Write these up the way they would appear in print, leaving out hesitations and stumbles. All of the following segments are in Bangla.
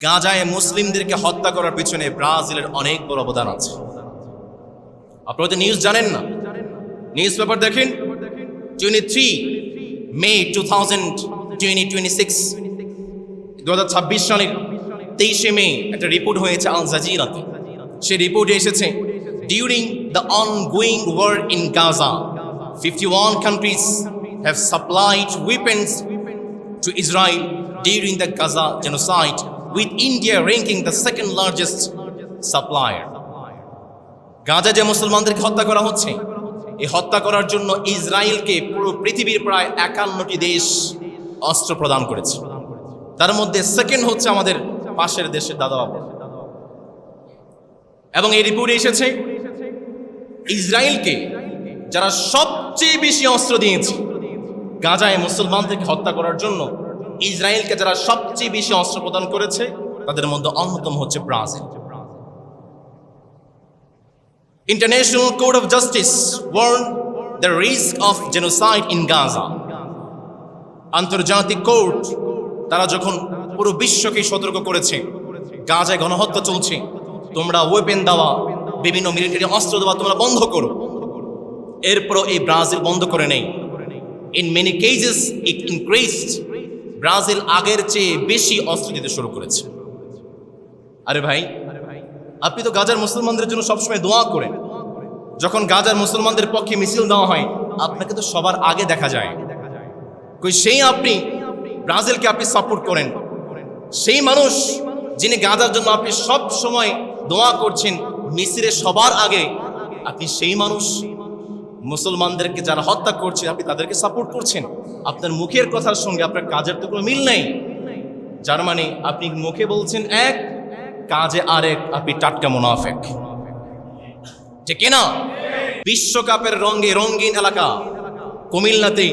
গাজায় মুসলিমদেরকে হত্যা করার পিছনে ব্রাজিলের অনেক বড় অবদান আছে। আপনারা তো নিউজ জানেন না, নিউজ পেপার দেখেন। 23 মে 2026 সালের 23 মে একটা রিপোর্ট হয়েছে আল জাজিরাতে। সেই রিপোর্টে এসেছে, during the ongoing war in Gaza 51 countries have supplied weapons to Israel during the Gaza genocide, with India ranking the second largest supplier. Gaza যে মুসলমানদেরকে হত্যা করা হচ্ছে, এই হত্যা করার জন্য ইসরায়েলকে পুরো পৃথিবীর প্রায় 51টি দেশ অস্ত্র প্রদান করেছে। তার মধ্যে সেকেন্ড হচ্ছে আমাদের পাশের দেশের দাদাবাবু। এবং এই রিপোর্টে এসেছে, ইসরায়েলকে যারা সবচেয়ে বেশি অস্ত্র দিয়েছে গাজায় মুসলমানদেরকে হত্যা করার জন্য, ইসরায়েলকে যারা সবচেয়ে বেশি অস্ত্র প্রদান করেছে তাদের মধ্যে অন্যতম হচ্ছে Brazil. International Court of Justice warned the risk of genocide in Gaza. আন্তর্জাতিক কোর্ট তারা যখন পুরো বিশ্বকে সতর্ক করেছে, গাজায় গণহত্যা চলছে, তোমরা ওয়েপেন দেওয়া, বিভিন্ন মিলিটারি অস্ত্র দেওয়া তোমরা বন্ধ করো। এরপরও এই ব্রাজিল বন্ধ করে নেই। In many cases it increased. Brazil আগের চেয়ে বেশি অস্ত্র দিতে শুরু করেছে। আরে ভাই, আপনি তো গাজার মুসলমানদের জন্য সবসময় দোয়া করেন। যখন গাজার মুসলমানদের পক্ষে মিছিল দেওয়া হয়, আপনাকে তো সবার আগে দেখা যায়। কই সেই আপনি ব্রাজিলকে আপনি সাপোর্ট করেন, সেই মানুষ যিনি গাজার জন্য আপনি সব সময় দোয়া করছেন, মিছিলের সবার আগে আপনি সেই মানুষ মুসলমানদেরকে যারা হত্যা করছে আপনি তাদেরকে সাপোর্ট করছেন। আপনার মুখের কথার সঙ্গে আপনার কাজের তো কোনো মিল নেই। যার মানে আপনি মুখে বলছেন এক, কাজে আরেক, আপনি টাটকা মুনাফিক, ঠিক না? বিশ্বকাপের রঙে রঙিন এলাকা কুমিল্লাতে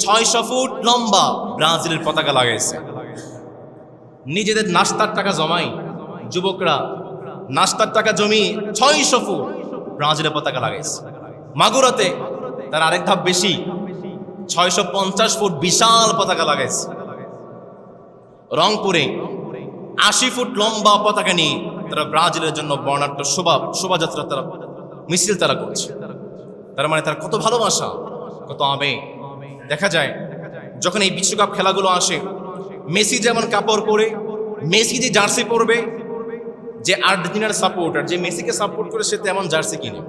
600 ফুট লম্বা ব্রাজিলের পতাকা লাগাইছে। নিজেদের নাস্তার টাকা জমাই যুবকরা নাস্তার টাকা জমি 600 ফুট ব্রাজিলের পতাকা লাগাইছে। মাগুরাতে তার আরেক ধাপ বেশি, 650 ফুট বিশাল পতাকা লাগাইছে। রংপুরে 80 ফুট লম্বা পতাকা নিয়ে তারা ব্রাজিলের জন্য বর্ণাঢ্য শোভাযাত্রা তারা মিছিল তারা করছে। তার মানে তার কত ভালোবাসা, কত আবেগ। দেখা যায় যখন এই বিশ্বকাপ খেলাগুলো আসে, মেসি যেমন কাপড় পরে, মেসি যে জার্সি পরবে, যে আর্জেন্টিনার সাপোর্টার যে মেসিকে সাপোর্ট করে সে তেমন জার্সি কিনে।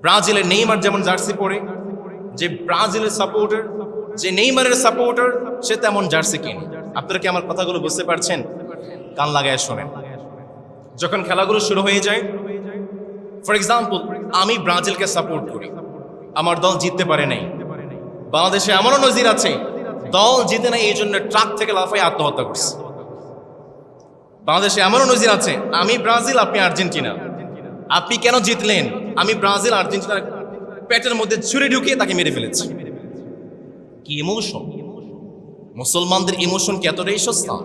ব্রাজিলের নেইমার যেমন জার্সি পরে, যে ব্রাজিলের সাপোর্টার যে নেইমারের সাপোর্টার সে তেমন জার্সি কিনে। আপনারা কি আমার কথাগুলো বুঝতে পারছেন? কান লাগায় শোনেন। যখন খেলাগুলো শুরু হয়ে যায়, ফর এক্সাম্পল আমি ব্রাজিলকে সাপোর্ট করি, আমার দল জিততে পারে নাই। বাংলাদেশে এমনও নজির আছে, দল জিতে নাই এই জন্য ট্রাক থেকে লাফাই আত্মহত্যা করছে। বাংলাদেশে এমনও নজির আছে, আমি ব্রাজিল আপনি আর্জেন্টিনা, আপনি কেন জিতলেন? আমি ব্রাজিল আর্জেন্টিনার পেটের মধ্যে ছুরি ঢুকিয়ে তাকে মেরে ফেলেছি। কি ইমোশন! মুসলমানদের ইমোশন কি এতটাই সস্তা?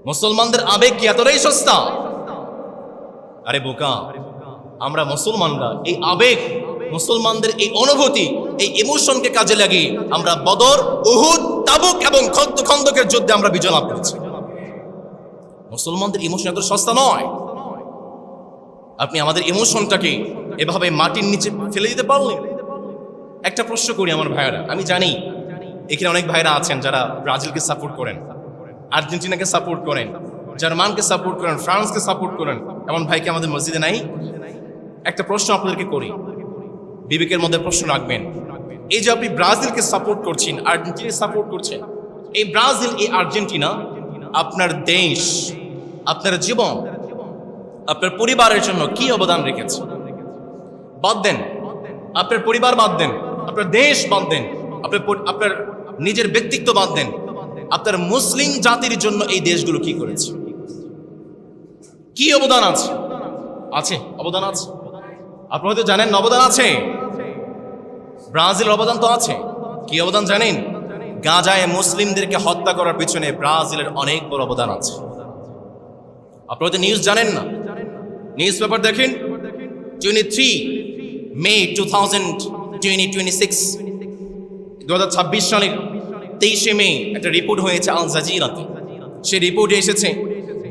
মুসলমানদের আবেগ কি এতটাই সস্তা? আরে বোকা, আমরা মুসলমানরা এই আবেগ, মুসলমানদের এই অনুভূতি, এই ইমোশনকে কাজে লাগিয়ে আমরা বদর, উহুদ, তাবুক এবং খন্দকের যুদ্ধে আমরা বিজয় লাভ করেছি। মুসলমানদের ইমোশন এত সস্তা নয়। আপনি আমাদের ইমোশনটাকে এভাবে মাটির নিচে ফেলে দিতে পারলেন? একটা প্রশ্ন করি আমার ভাইয়েরা, আমি জানি এখানে অনেক ভাইরা আছেন যারা ব্রাজিলকে সাপোর্ট করেন, আর্জেন্টিনাকে সাপোর্ট করেন, জার্মানকে সাপোর্ট করেন, ফ্রান্সকে সাপোর্ট করেন। এমন ভাইকে আমাদের মসজিদে নাই? একটা প্রশ্ন আপনাদেরকে করি, বিবেকের মধ্যে প্রশ্ন রাখবেন। এই যে আপনি ব্রাজিলকে সাপোর্ট করছেন, আর্জেন্টিনাকে সাপোর্ট করছেন, এই ব্রাজিল এই আর্জেন্টিনা আপনার দেশ, আপনার জীবন, আপনার পরিবারের জন্য কি অবদান রেখেছে? বাদ দেন আপনার পরিবার, বাদ দেন আপনার দেশ, বাদ দেন আপনার নিজের ব্যক্তিত্ব, বাদ দেন আপনার মুসলিম জাতির জন্য এই দেশগুলো কি করেছে? কি অবদান আছে? আছে, অবদান আছে। আপনি হয়তো জানেন অবদান আছে, ব্রাজিলের অবদান তো আছে। কি অবদান জানেন? গাজায় মুসলিমদেরকে হত্যা করার পিছনে ব্রাজিলের অনেক বড় অবদান আছে। আপনি হয়তো নিউজ জানেন না, নিউজ পেপার দেখেন। 23 মে 2026 সালের 23 মে একটা রিপোর্ট হয়েছে আল জাজিরাতে। সে রিপোর্টে এসেছে,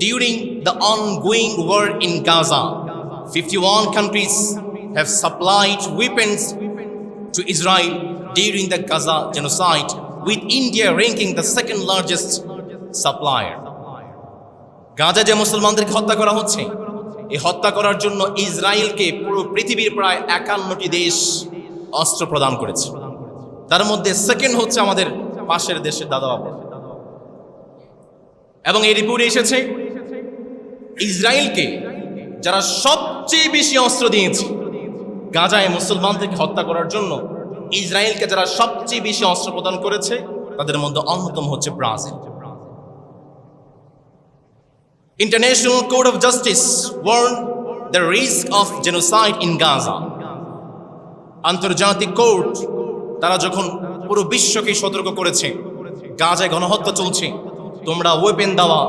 during the ongoing war in Gaza 51 countries have supplied weapons to Israel during the Gaza genocide, with India ranking the second largest supplier. Gaza যে মুসলমানদেরকে হত্যা করা হচ্ছে, এই হত্যা করার জন্য ইসরায়েলকে পুরো পৃথিবীর প্রায় 51টি দেশ অস্ত্র প্রদান করেছে। তার মধ্যে সেকেন্ড হচ্ছে আমাদের পাশের দেশের দাদা বাবা। এবং এই রিপোর্টে এসেছে, ইসরায়েলকে যারা সবচেয়ে বেশি অস্ত্র দিয়েছে গাজায় মুসলমানদেরকে হত্যা করার জন্য, ইসরায়েলকে যারা সবচেয়ে বেশি অস্ত্র প্রদান করেছে তাদের মধ্যে অন্যতম হচ্ছে Brazil. International Court of Justice warned the risk of genocide in Gaza. আন্তর্জাতিক কোর্ট তারা যখন পুরো বিশ্বকে সতর্ক করেছে, গাজায় গণহত্যা চলছে, তোমরা ওয়েপেন দেওয়া,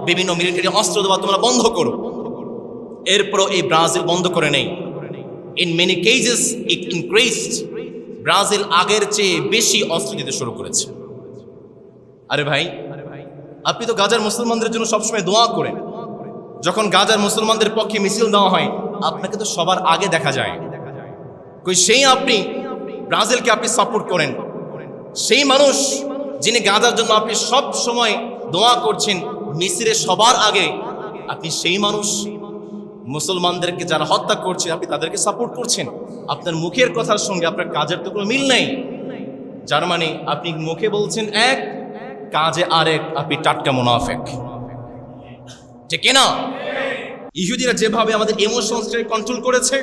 বিভিন্ন মিলিটারি অস্ত্র দেওয়া তোমরা বন্ধ করো। এরপরও এই ব্রাজিল বন্ধ করে নেই। In many cases it increased. Brazil আগের চেয়ে বেশি অস্ত্র দিতে শুরু করেছে। আরে ভাই, আপনি তো গাজার মুসলমানদের জন্য সবসময় দোয়া করেন। যখন গাজার মুসলমানদের পক্ষে মিছিল দেওয়া হয়, আপনাকে তো সবার আগে দেখা যায়। কই সেই আপনি ব্রাজিলকে আপনি সাপোর্ট করেন, সেই মানুষ যিনি গাজার জন্য আপনি সব সময় দোয়া করছেন মিছিলের সবার আগে, আপনি সেই মানুষ মুসলমানদেরকে যারা হত্যা করছে আপনি তাদেরকে সাপোর্ট করছেন। আপনার মুখের কথার সঙ্গে আপনার কাজের তো কোনো মিল নেই। যার মানে আপনি মুখে বলছেন এক, কাজে আরেক, আপনি টাটকা মুনাফিক, ঠিক না? ইহুদিরা যেভাবে আমাদের ইমোশনসকে কন্ট্রোল করেছে,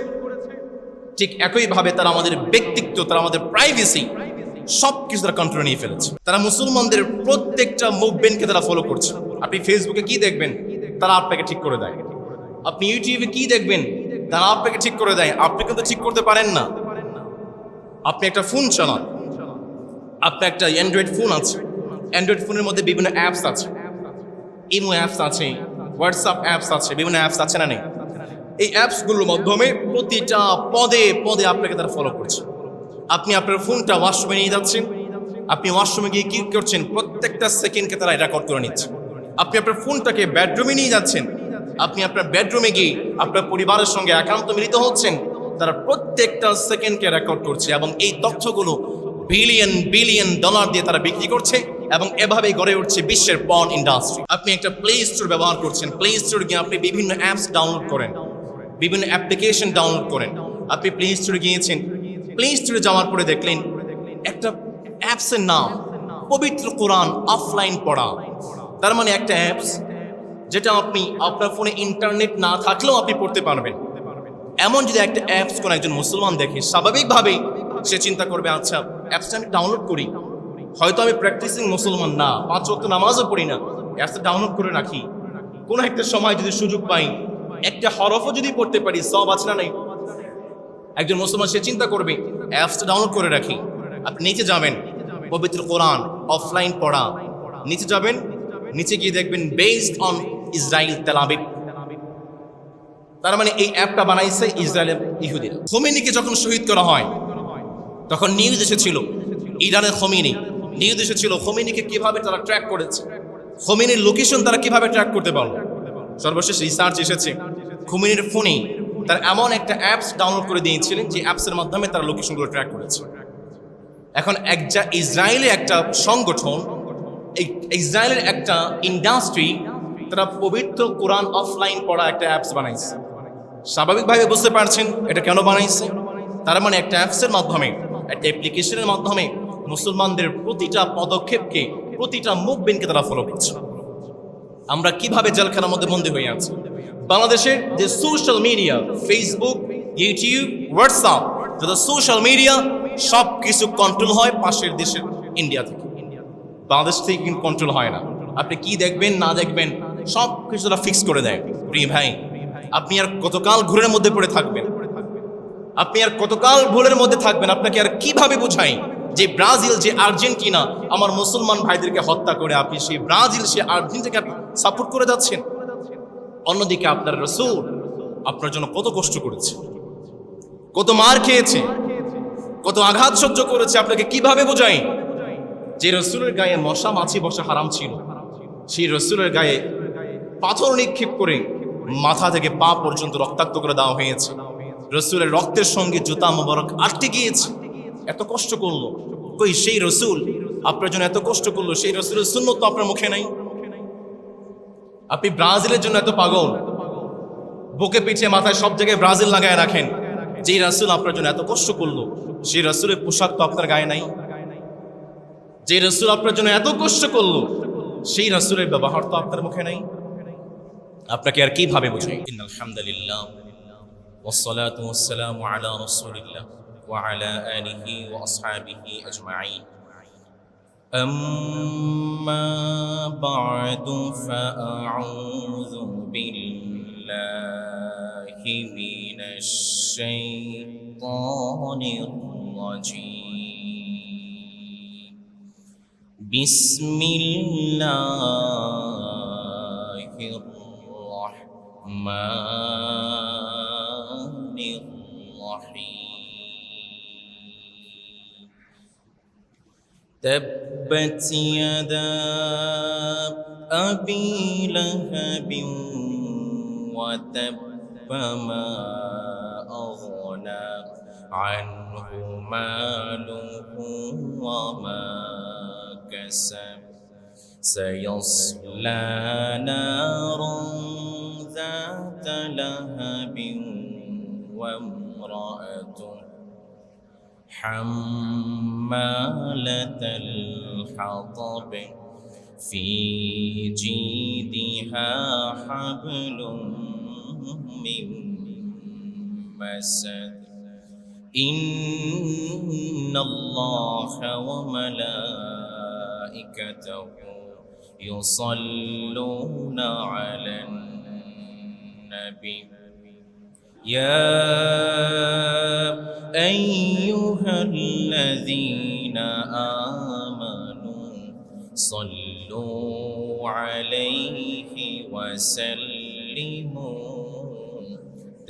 ঠিক একইভাবে তারা আমাদের ব্যক্তিত্ব, তারা আমাদের প্রাইভেসি সবকিছু তারা কন্ট্রোল নিয়ে ফেলেছে। তারা মুসলমানদের প্রত্যেকটা মুভমেন্টকে তারা ফলো করছে। আপনি ফেসবুকে কি দেখবেন, তারা আপনাকে ঠিক করে দেয়। আপনি ইউটিউবে কি দেখবেন, তারা আপনাকে ঠিক করে দেয়। আপনি কিন্তু ঠিক করতে পারেন না। আপনি একটা ফোন চালান, আপনার একটা অ্যান্ড্রয়েড ফোন আছে, অ্যান্ড্রয়েড ফোনের মধ্যে বিভিন্ন অ্যাপস আছে, ইমো অ্যাপস আছে, হোয়াটসঅ্যাপ অ্যাপস আছে, বিভিন্ন অ্যাপস আছে না নেই? এই অ্যাপসগুলোর মাধ্যমে প্রতিটা পদে পদে আপনাকে তারা ফলো করছে। আপনি আপনার ফোনটা ওয়াশরুমে নিয়ে যাচ্ছেন, আপনি ওয়াশরুমে গিয়ে কি করছেন, প্রত্যেকটা সেকেন্ডকে তারা রেকর্ড করে নিচ্ছে। আপনি আপনার ফোনটাকে বেডরুমে নিয়ে যাচ্ছেন, আপনি আপনার বেডরুমে গিয়ে আপনার পরিবারের সঙ্গে একান্ত মিলিত হচ্ছেন, তারা প্রত্যেকটা সেকেন্ডকে রেকর্ড করছে এবং এই তথ্যগুলো বিলিয়ন বিলিয়ন ডলার দিয়ে তারা বিক্রি করছে এবং এভাবেই গড়ে উঠছে বিশ্বের পর্ন ইন্ডাস্ট্রি। আপনি একটা প্লে স্টোর ব্যবহার করছেন, প্লে স্টোরে গিয়ে আপনি বিভিন্ন অ্যাপস ডাউনলোড করেন, বিভিন্ন অ্যাপ্লিকেশন ডাউনলোড করেন। আপনি প্লে স্টোরে গিয়েছেন, প্লে স্টোরে যাওয়ার পরে দেখলেন একটা অ্যাপসের নাম পবিত্র কোরআন অফলাইন পড়া। তার মানে একটা অ্যাপস যেটা আপনি আপনার ফোনে ইন্টারনেট না থাকলেও আপনি পড়তে পারবেন। এমন যদি একটা অ্যাপস কোনো একজন মুসলমান দেখে, স্বাভাবিকভাবেই সে চিন্তা করবে, আচ্ছা অ্যাপসটা আমি ডাউনলোড করি, হয়তো আমি প্র্যাকটিসিং মুসলমান না, 5 ওয়াক্ত নামাজও পড়ি না, অ্যাপসটা ডাউনলোড করে রাখি, কোনো একটা সময় যদি সুযোগ পাই, একটা হরফও যদি পড়তে পারি, সব আছে না নাই? একজন মুসলমান সে চিন্তা করবে অ্যাপসটা ডাউনলোড করে রাখি। আপনি নিচে যাবেন, পবিত্র কোরআন অফলাইন পড়া, নিচে যাবেন, নিচে গিয়ে দেখবেন based on Israel Tel Aviv. তার মানে এই অ্যাপটা বানাইছে ইসরায়েলের ইহুদিরা। খোমেনিকে যখন শহীদ করা হয় তখন নিউজ এসেছিল ইরানের খোমেনি, নিউজ এসেছিল খোমেনিকে কিভাবে তারা ট্র্যাক করেছে, খোমেনির লোকেশন তারা কিভাবে ট্র্যাক করতে পারলো। সর্বশেষ রিসার্চ এসেছে খোমেনির ফোনে তারা এমন একটা অ্যাপস ডাউনলোড করে দিয়েছিলেন যে অ্যাপসের মাধ্যমে তারা লোকেশনগুলো ট্র্যাক করেছে। এখন ইসরায়েলের একটা সংগঠন, ইসরায়েলের একটা ইন্ডাস্ট্রি, তারা পবিত্র কোরআন অফলাইন পড়া একটা অ্যাপস বানাইছে। স্বাভাবিকভাবে বুঝতে পারছেন এটা কেন বানাইছে। তার মানে একটা অ্যাপসের মাধ্যমে, একটা অ্যাপ্লিকেশনের মাধ্যমে মুসলমানদের প্রতিটা পদক্ষেপকে, প্রতিটা মুভমেন্টকে তারা ফলো করছে। আমরা কিভাবে জেলখানার মধ্যে বন্দী হয়ে আছি। বাংলাদেশের যে social media, Facebook, YouTube, WhatsApp, যত সোশ্যাল মিডিয়া সব কিছু কন্ট্রোল হয় পাশের দেশের ইন্ডিয়া থেকে, বাংলাদেশ থেকে কিন্তু কন্ট্রোল হয় না। আপনি কি দেখবেন না দেখবেন সব কিছু তারা ফিক্স করে দেয়। প্রিয় ভাই, আপনি আর কতকাল ঘুরের মধ্যে পড়ে থাকবেন, আপনি আর কতকাল ভুলের মধ্যে থাকবেন। আপনাকে আর কিভাবে বোঝাই যে ব্রাজিল, যে আর্জেন্টিনা আমার মুসলমান ভাইদেরকে হত্যা করে আপনি সেই ব্রাজিল, সে আর্জেন্টিনাকে আপনি সাপোর্ট করে যাচ্ছেন। অন্যদিকে আপনার রাসূল আপনার জন্য কত কষ্ট করেছে, কত মার খেয়েছে, কত আঘাত সহ্য করেছে। আপনাকে কিভাবে বোঝাই যে রাসূলের গায়ে মশা মাছি বসা হারাম ছিল, সেই রসুলের গায়ে পাথর নিক্ষেপ করে মাথা থেকে পা পর্যন্ত রক্তাক্ত করে দেওয়া হয়েছে। রসুলের রক্তের সঙ্গে জুতা মোবারক আটকে গিয়েছে। এত কষ্ট করলো, কই সেই রসুল আপনার জন্য এত কষ্ট করলো, সেই রসুলের সুন্নত তো আপনার মুখে নাই। আপনি ব্রাজিলের জন্য এত পাগল, বুকে পিঠে মাথায় সব জায়গায় ব্রাজিল লাগায় রাখেন। যেই রাসূল আপনার জন্য এত কষ্ট করলো, সেই রাসূলের পোশাক তো আপনার গায়ে নাই। যে রাসূল আপনার জন্য এত কষ্ট করলো, সেই রাসূলের ব্যবহার তো আপনার মুখে নাই। আপনাকে আর কিভাবে বুঝাই? ইন্নাল হামদুলিল্লাহ ওয়াসসালাতু ওয়াসসালামু আলা রাসূলিল্লাহ ওয়া আলা আলিহি ওয়া আসহাবিহি আজমাইন। أما بعد فأعوذ بالله من الشيطان الرجيم. بسم الله الرحمن الرحيم. تبت يدا أبي لهب وتب ما أغنى عنه ماله وما كسب سيصلى نارا ذات لهب وامرأته حمالة الحطب في جيدها حبل من مسد. إن الله وملائكته يصلون على النبي يا أيها الذين آمنوا صلوا عليه وسلموا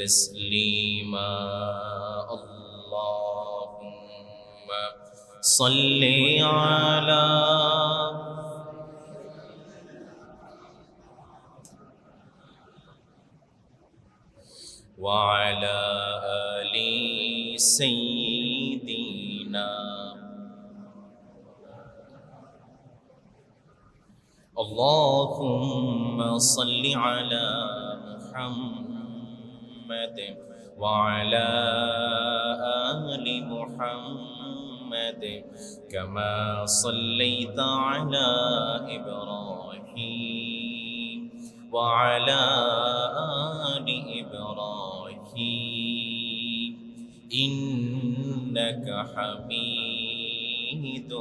تسليما. اللهم صل على وعلى آل سيدنا. اللهم صل على محمد وعلى آل محمد كما صليت على إبراهيم وعلى آل إبراهيم إنك حميد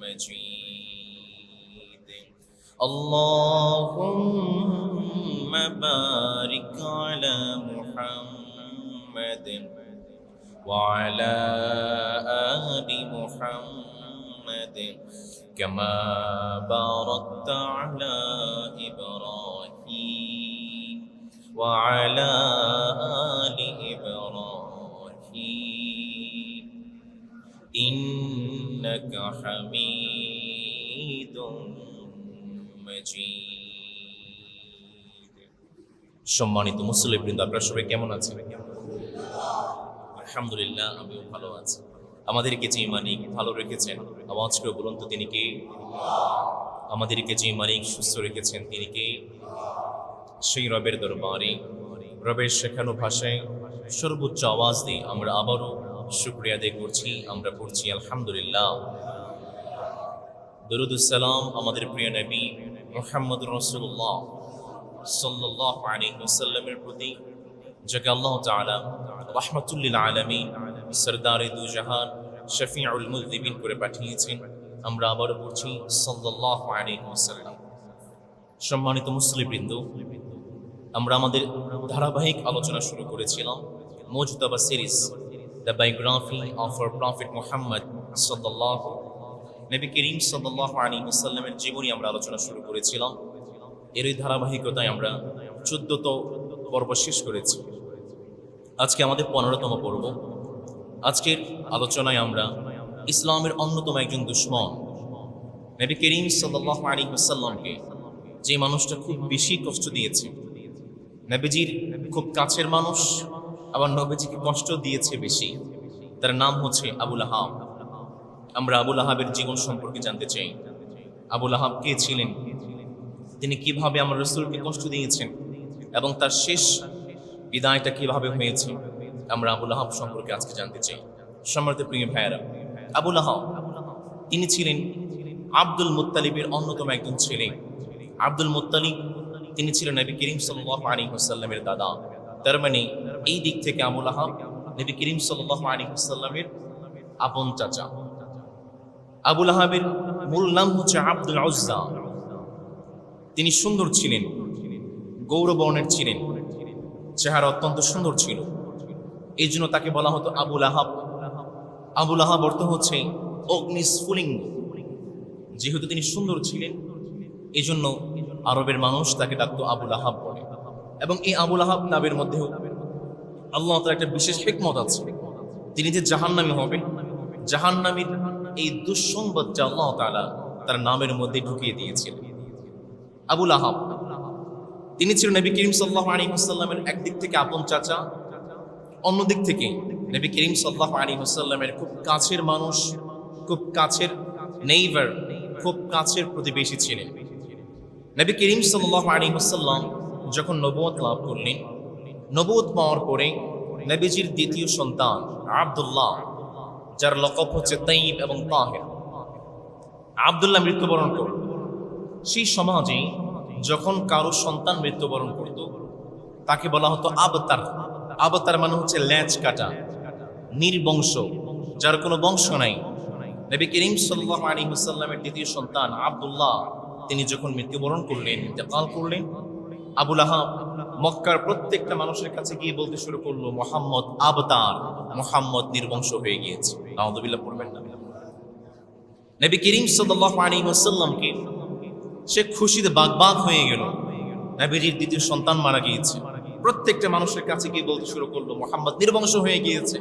مجيد. اللهم بارك على محمد وعلى آل محمد كما باركت على إبراهيم وعلى آل إبراهيم إنك حميد مجيد. সম্মানিত মুসলিমবৃন্দ, আপনারা সবাই কেমন আছেন? আলহামদুলিল্লাহ, আমিও ভালো আছি। আমাদেরকে যে মালিক ভালো রেখেছেন, আওয়াজ করে বলুন তো তিনি কে? আমাদেরকে যে মালিক সুস্থ রেখেছেন তিনি কে? সেই রবের দরবারে রবের শেখানো ভাষায় সর্বোচ্চ আওয়াজ দিয়ে আমরা আবারও শুকরিয়া আদায় করছি। আমরা পড়ছি আলহামদুলিল্লাহ। দরুদুস সালাম আমাদের প্রিয় নবী মুহাম্মদুর রাসূলুল্লাহ সাল্লাল্লাহু আলাইহি ওয়াসাল্লামের প্রতি, যাকে আল্লাহ তাআলা রাহমাতুল লিল আলামিন, সরদারে দু জাহান, শফিউল মুযনিবিন করে পাঠিয়েছেন। আমরা আবারও পড়ছি সাল্লাল্লাহু আলাইহি ওয়াসাল্লাম। সম্মানিত মুসলিমবৃন্দ, আমরা আমাদের ধারাবাহিক আলোচনা শুরু করেছিলাম Mujtaba series, the biography of our prophet Muhammad সাল্লাল্লাহু, নবী করিম সাল্লাল্লাহু আলাইহি ওয়াসাল্লামের জীবনী আমরা আলোচনা শুরু করেছিলাম। এরই ধারাবাহিকতায় আমরা 14তম পর্ব শেষ করেছি। আজকে আমাদের 15তম পর্ব। আজকের আলোচনায় আমরা ইসলামের অন্যতম একজন দুশমন নবী করিম সাল্লাল্লাহু আলাইহি ওয়াসাল্লামকে যে মানুষটা খুব বেশি কষ্ট দিয়েছে, নবীজির খুব কাছের মানুষ, আবার নবীজিকে কষ্ট দিয়েছে বেশি, তার নাম হচ্ছে আবু লাহাব। আমরা আবু লাহাবের জীবন সম্পর্কে জানতে চাই। আবু লাহাব কে ছিলেন, তিনি কিভাবে আমার রাসূলকে কষ্ট দিয়েছেন এবং তার শেষ বিদায়টা কিভাবে হয়েছে, আমরা আবু লাহাব সম্পর্কে আজকে জানতে চাই। সম্মানিত প্রিয় ভাইয়েরা, আবু লাহাব তিনি ছিলেন আব্দুল মুত্তালিবের অন্যতম একজন ছেলে। আব্দুল মুত্তালিব তিনি ছিলেন নবী করিম সাল্লাল্লাহু আলাইহি ওয়াসাল্লামের দাদা। তার মানে এই দিক থেকে আবু লাহাব নবী করিম সাল্লাল্লাহু আলাইহি ওয়াসাল্লামের আপন চাচা। আবু লাহাবের মূল নাম হচ্ছে আব্দুল উজ্জা। তিনি সুন্দর ছিলেন, গৌরবর্ণের ছিলেন, চেহারা অত্যন্ত সুন্দর ছিল, এই জন্য তাকে বলা হতো আবু লাহাব। আবু লাহাব অর্থ হচ্ছে অগ্নিস্ফুলিঙ্গ। যেহেতু তিনি সুন্দর ছিলেন, এই জন্য আরবের মানুষ তাকে ডাকতো আবু লাহাব বলে। এবং এই আবু লাহাব নামের মধ্যেও আল্লাহ তাআলার একটা বিশেষ হিকমত আছে। তিনি যে জাহান্নামী হবে, জাহান্নামীর এই দুঃসংবাদটা আল্লাহ তাআলা তার নামের মধ্যে ঢুকিয়ে দিয়েছিলেন। আবু লাহাব তিনি ছিলেন নবী করিম সাল্লাল্লাহু আলাইহি ওয়াসাল্লামের একদিক থেকে আপন চাচা, অন্য দিক থেকে নবী করিম সাল্লাল্লাহু আলাইহি ওয়াসাল্লামের খুব কাছের মানুষ, খুব কাছের নেইবার, খুব কাছের প্রতিবেশী ছিলেন। নবী করিম সাল্লাল্লাহু আলাইহি ওয়াসাল্লাম যখন নবুয়ত লাভ করলেন, নবুয়ত পাওয়ার পরে নবীজির দ্বিতীয় সন্তান আব্দুল্লাহ, যার লকব হচ্ছে তাইব এবং তাহের, আব্দুল্লাহ মৃত্যুবরণ করল। সেই সমাজে যখন কারো সন্তান মৃত্যুবরণ করত, তাকে বলা হতো আবতার। আবতার মানে হচ্ছে ল্যাজ কাটা, নির্বংশ, যার কোনো বংশ নাই। নবী করিম সাল্লাল্লাহু আলাইহি ওয়াসাল্লামের দ্বিতীয় সন্তান আব্দুল্লাহ তিনি যখন মৃত্যুবরণ করলেন, ইন্তেকাল করলেন, আবু লাহাব মক্কার প্রত্যেকটা মানুষের কাছে গিয়ে বলতে শুরু করলো, মুহাম্মদ আবতার, মুহাম্মদ নির্বংশ হয়ে গিয়েছে। নাউযুবিল্লাহ পড়বেন না। নবী করিম সাল্লাল্লাহু আলাইহি ওয়াসাল্লামকে সে খুশিতে বাগবাগ হয়ে গেল, নবীজির দ্বিতীয় সন্তান মারা গিয়েছে। প্রত্যেকটা মানুষের কাছে গিয়ে বলতে শুরু করলো, মুহাম্মদ নির্বংশ হয়ে গিয়েছে।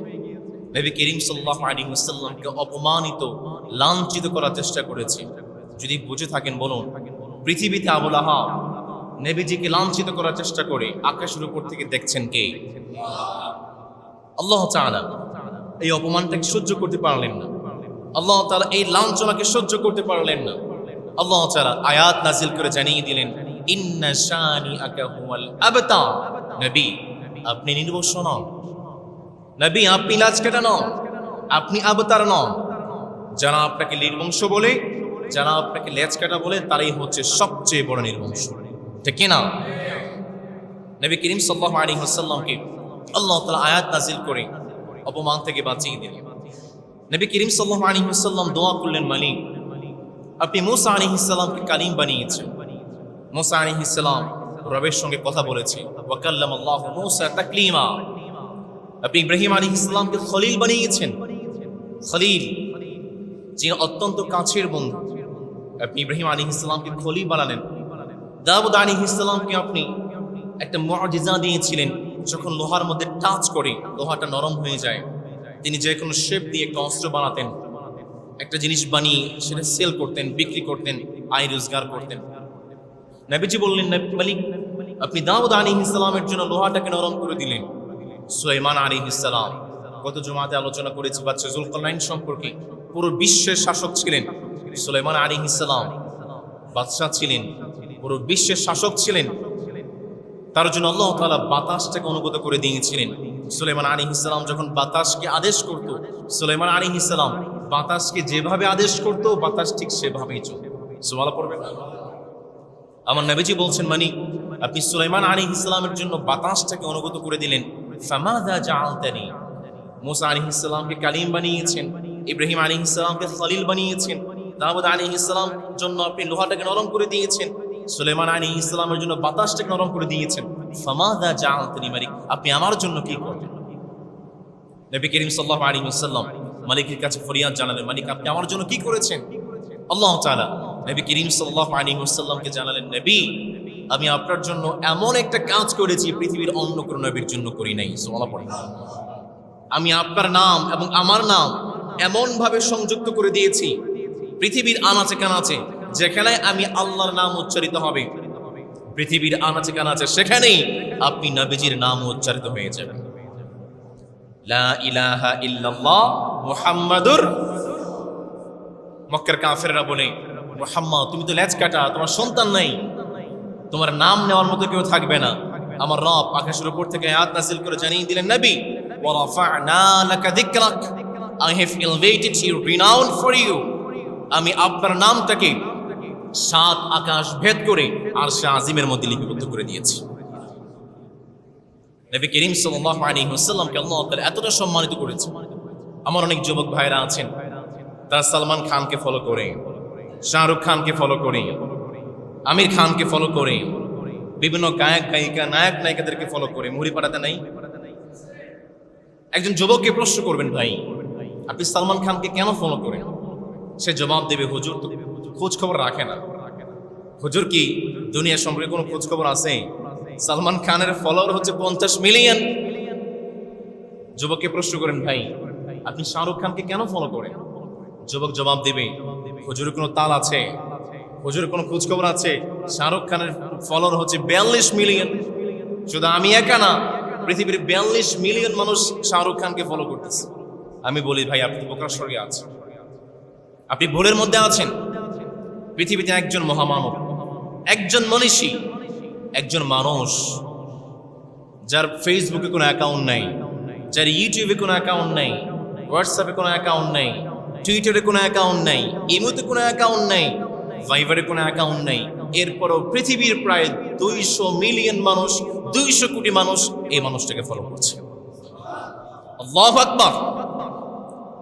নবী করিম সাল্লাল্লাহু আলাইহি ওয়াসাল্লামকে অপমানিত, লাঞ্ছিত করার চেষ্টা করেছে। যদি বুঝে থাকেন বলুন, পৃথিবীতে আবু লাহাব নবীজিকে লাঞ্ছিত করার চেষ্টা করে আকাশের উপর থেকে দেখছেন কে? আল্লাহ তাআলা। এই অপমানটাকে সহ্য করতে পারলেন না, আল্লাহ তাআলা এই লাঞ্ছনাকে সহ্য করতে পারলেন না। আল্লাহ তাআলা আয়াত নাজিল করে জানিয়ে দিলেন, ইন্না শানিআকা হুয়াল আবতার। নবী আপনি নির্বংশ নন, নবী আপনি লাজ কাটা নন, আপনি আবতার নন। যারা আপনাকে নির্বংশ বলে, যারা আপনাকে লেজ কাটা বলে, তারাই হচ্ছে সবচেয়ে বড় নির্বংশ, ঠিক কিনা? নবী করিম সাল্লাল্লাহু আলাইহি ওয়াসাল্লামকে আল্লাহ তাআলা আয়াত নাজিল করে অপমান থেকে বাঁচিয়ে দিলেন। নবী করিম সাল্লাল্লাহু আলাইহি ওয়াসাল্লাম দোয়া করলেন, মালিক আপনি মূসা আলাইহিস সালামকে কালিম বানিয়েছেন। মূসা আলাইহিস সালাম রবের সঙ্গে কথা বলেছে, ওয়া কাল্লামাল্লাহু মূসা তাকলিমা। আপনি ইব্রাহিম আলাইহিস সালামকে খলিল বানিয়েছেন, খলিল যিনি অত্যন্ত কাছের বন্ধু। আপনি ইব্রাহিম আলাইহিস সালামকে খলিল বানালেন। দাউদ আলাইহিস সালামকে আপনি একটা মুআজিজা দিয়েছিলেন, যখন লোহার মধ্যে টাচ করে লোহাটা নরম হয়ে যায়, তিনি যে কোনো শেপ দিয়ে একটা অস্ত্র বানাতেন, একটা জিনিস বানিয়ে সেটা সেল করতেন, বিক্রি করতেন, আয় রোজগার করতেন। নবীজি বললেন, মালিক আপনি দাউদ আলাইহিস সালামের জন্য লোহাটাকে নরম করে দিলেন। সুলাইমান আলাইহিস সালাম, গত জুমাতে আলোচনা করেছি বাদশা যুলকারনাইন সম্পর্কে, পুরো বিশ্বের শাসক ছিলেন। সুলাইমান আলাইহিস সালাম বাদশা ছিলেন, পুরো বিশ্বের শাসক ছিলেন। তার জন্য আল্লাহ তাআলা বাতাসটাকে অনুগত করে দিয়েছিলেন। সুলাইমান আলাইহিস সালাম যখন বাতাসকে আদেশ করত, সুলাইমান আলাইহিস সালাম বাতাসকে যেভাবে আদেশ করত, বাতাস ঠিক সেভাবেই চলত। সুবহানাল্লাহ পড়বেন। আমার নবীজি বলছেন, মালিক আপনি সুলাইমান আলাইহিস সালামের জন্য বাতাসটাকে অনুগত করে দিলেন। ফামাযা জাআলতানি, মূসা আলাইহিস সালামকে কালিম বানিয়েছেন, ইব্রাহিম আলাইহিস সালামকে খলিল বানিয়েছেন, দাউদ আলাইহিস সালাম জন্য আপনি লোহাটাকে নরম করে দিয়েছেন, সুলাইমান আলাইহিস সালামের জন্য বাতাসটাকে নরম করে দিয়েছেন। ফামাযা জাআলতানি, মালিক আপনি আমার জন্য কি করবেন? নবী করিম সাল্লাল্লাহু আলাইহি ওয়াসাল্লাম মালিকের কাছে ফরিয়াদ জানালেন, মালিক আপনি আমার জন্য কি করেছেন? আল্লাহ তাআলা নবী করিম সাল্লাল্লাহু আলাইহি ওয়াসাল্লামকে জানালেন, নবী আমি আপনার জন্য এমন একটা কাজ করেছি পৃথিবীর অন্য কোনো নবীর জন্য করি নাই। সুবহানাল্লাহ। আমি আপনার নাম এবং আমার নাম এমন ভাবে সংযুক্ত করে দিয়েছি, পৃথিবীর আনাচে কানাচে যেখানে আমি আল্লাহর নাম উচ্চারিত হবে, পৃথিবীর আনাচে কানাচে সেখানেই আপনি নবীজির নাম উচ্চারিত হয়ে যাবে। লা ইলাহা ইল্লাল্লাহ মুহাম্মাদুর। মক্কার কাফেররা বলে, মুহাম্মদ তুমি তো লেজ কাটা, তোমার সন্তান নাই, তোমার নাম নেওয়ার মতো কেউ থাকবে না। আমার রব আকাশের উপর থেকে আয়াত নাযিল করে জানিয়ে দিলেন, নবী ওয়া রাফা'না লাকা যিকরাক, I have elevated your renown for you। আমি আপনার নামটাকে 7 আকাশ ভেদ করে আরশে আজিমের মধ্যে লিপিবদ্ধ করে দিয়েছি। নবী করিম সাল্লাল্লাহু আলাইহি ওয়াসাল্লামকে আল্লাহ তাআলা এতটা সম্মানিত করেছে। আমার অনেক যুবক ভাইরা আছেন, তারা সালমান খানকে ফলো করে, শাহরুখ খানকে ফলো করে, আমির খানকে ফলো করে, বিভিন্ন গায়ক গায়িকা নায়ক নায়িকাদেরকে ফলো করে। মুড়ি পাড়াতে নাই? একজন যুবককে প্রশ্ন করবেন, ভাই আপনি সালমান খানকে কেন ফলো করেন? সে জবাব দেবে, হুজুর তো খোঁজ খবর রাখে না। হুজুর কি দুনিয়ার সম্পর্কে কোনো খোঁজ খবর আছে? সালমান খানের ফলোয়ার হচ্ছে 50 মিলিয়ন। যুবককে প্রশ্ন করেন, ভাই আপনি শাহরুখ খানকে কেন ফলো করেন? যুবক জবাব দেবে, হুজুরের কোনো তাল আছে? হুজুরের কোনো খোঁজ খবর আছে? শাহরুখ খানের ফলোয়ার হচ্ছে 42 মিলিয়ন। শুধু আমি একা না, পৃথিবীর 42 মিলিয়ন মানুষ শাহরুখ খানকে ফলো করতেছে। আমি বলি, ভাই আপনি বোকার স্বর্গে আছেন, আপনি ভুলের মধ্যে আছেন। পৃথিবীতে একজন মহামানব, একজন মনীষী, একজন মানুষ যার ফেসবুকে কোনো অ্যাকাউন্ট নাই, যার ইউটিউবে কোনো অ্যাকাউন্ট নাই, হোয়াটসঅ্যাপে কোনো অ্যাকাউন্ট নাই, টুইটারে কোনো অ্যাকাউন্ট নাই, ইমোতে কোনো অ্যাকাউন্ট নাই, ভাইবারে কোনো অ্যাকাউন্ট নাই, এরপরও পৃথিবীর প্রায় 200 মিলিয়ন মানুষ, 200 কোটি মানুষ এই মানুষটাকে ফলো করছে। আল্লাহু আকবার।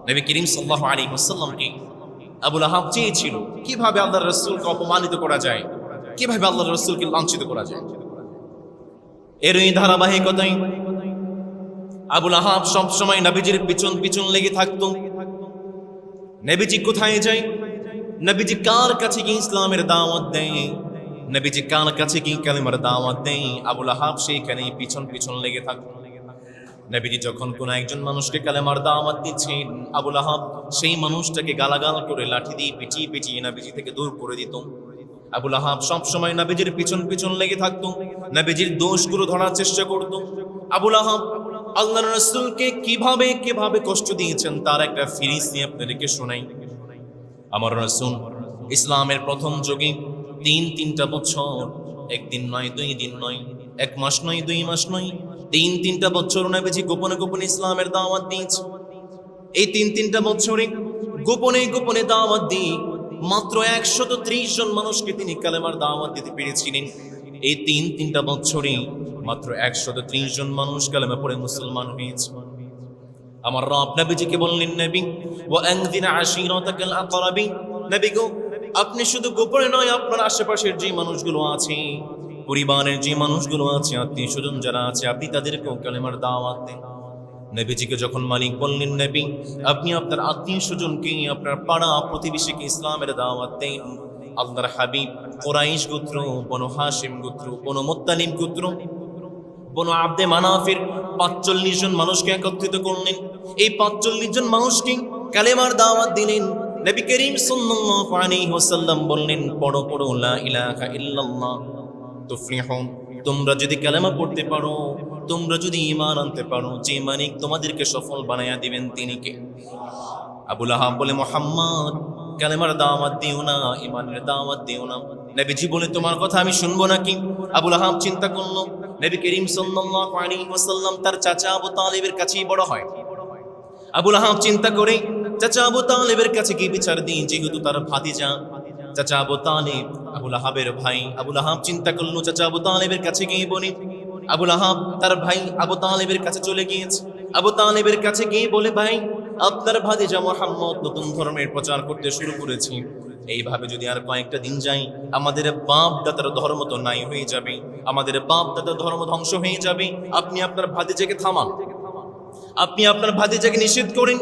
নবী করিম সাল্লাল্লাহু আলাইহি ওয়াসাল্লামকে আবু লাহাব চেয়েছিল কিভাবে আল্লাহর রাসূলকে অপমানিত করা যায়, কিভাবে আল্লাহর রাসূলকে লাঞ্ছিত করা যায়। এরই ধারাবাহিকতায় আবু লাহাব সবসময় নবীজির পিছন পিছন লেগে থাকতো। নবীজি কোথায় যায়, নবীজি কার কাছে গিয়ে ইসলামের দাওয়াত দেয়, নবীজি কার কাছে গিয়ে কালেমার দাওয়াত দেয়, আবু লাহাব সেইখানেই পিছন পিছন লেগে থাকতো। নবীজি যখন কোন একজন মানুষকে কালেমার দাওয়াত দিচ্ছেন, আবু লাহাব সেই মানুষটাকে গালাগাল করে লাঠি দিয়ে পিটিয়ে পিটিয়ে নবীজি থেকে দূর করে দিত। আবু লাহাব সবসময় নবীজির পিছন পিছন লেগে থাকতো, নবীজির দোষগুলো ধরার চেষ্টা করত। আবু লাহাব আল্লাহর রাসূলকে কিভাবে কিভাবে কষ্ট দিয়েছেন তার একটা ফিরিস্তি আপনাদেরকে শোনাই। আমার রাসূল ইসলামের প্রথম যুগে 3-3টা বছর, একদিন নয়, 2 দিন নয়, 1 মাস নয়, 2 মাস নয়, 3-3টা বছর নবীজি গোপনে গোপনে ইসলামের দাওয়াত দিয়েছে। এই 3-3টা বছরে গোপনে গোপনে দাওয়াত দিয়ে মাত্র 130 জন মানুষকে তিনি কালেমার দাওয়াত দিতে পেরেছিলেন। এই 3-3টা বছরে মাত্র 130 জন মানুষ কালেমা পড়ে মুসলমান হয়েছে। আমার রব নবীজিকে বললেন, নবী ওয়া আনযির আশীরাতাকাল আকরাবিন, নবী গো আপনি শুধু গোপনে নয়, আপনার আশেপাশের যে মানুষগুলো আছে, পরিবারের যে মানুষগুলো আছে, আত্মীয় স্বজন যারা আছে, আপনি তাদেরকেও কালেমার দাওয়াত দেন। নবীজিকে যখন মালিক বললেন, নবী আপনি আপনার আত্মীয় স্বজনকে, আপনার পাড়া প্রতিবেশীকে ইসলামের দাওয়াত দেন। আল্লাহর হাবিব কুরাইশ গোত্র, বনু হাশিম গোত্র, বনু মুত্তালিব গোত্র, বনু আব্দে মানাফের 45 জন মানুষকে একত্রিত করলেন। এই 45 জন মানুষকে কালেমার দাওয়াত দিলেন। নবী করিম সাল্লাল্লাহু আলাইহি ওয়াসাল্লাম বললেন, পড়ো পড়ো লা ইলাহা ইল্লাল্লাহ তুফলিহুন। তোমরা যদি কালেমা পড়তে পারো, তোমরা যদি ঈমান আনতে পারো, যে মালিক তোমাদেরকে সফল বানায়া দিবেন তিনি কে? আবু লাহাব বলে, মুহাম্মদ কালেমার দাওয়াত দিও না, ঈমানের দাওয়াত দিও না। নবীজি বলে, তোমার কথা আমি শুনবো নাকি? আবু লাহাব চিন্তা করলো, নবী করিম সাল্লাল্লাহু আলাইহি ওয়াসাল্লাম তার চাচা আবু তালিবের কাছেই বড় হয়। আবু লাহাব চিন্তা করে চাচা আবু তালিবের কাছে গিয়ে বিচার দিই, যেহেতু তার ভাতিজা চাচা আবু তালিব আবু লাহাবের ভাই। আবু লাহাব চিন্তা করলো চাচা আবু তালিবের কাছে গিয়ে বলি। আবু লাহাব তার ভাই আবু তালিবের কাছে চলে গিয়েছে। আবু তালিবের কাছে গিয়ে বলে, ভাই আপনার ভাতিজা মুহাম্মদ নতুন ধর্মের প্রচার করতে শুরু করেছে, এইভাবে যদি আর কয়েকটা দিন যাই আমাদের বাপ দাদার ধর্ম তো নাই হয়ে যাবে, আমাদের বাপ দাদার ধর্ম ধ্বংস হয়ে যাবে। আপনি আপনার ভাতিজাকে থামান, আপনি আপনার ভাতিজাকে নিষেধ করেন।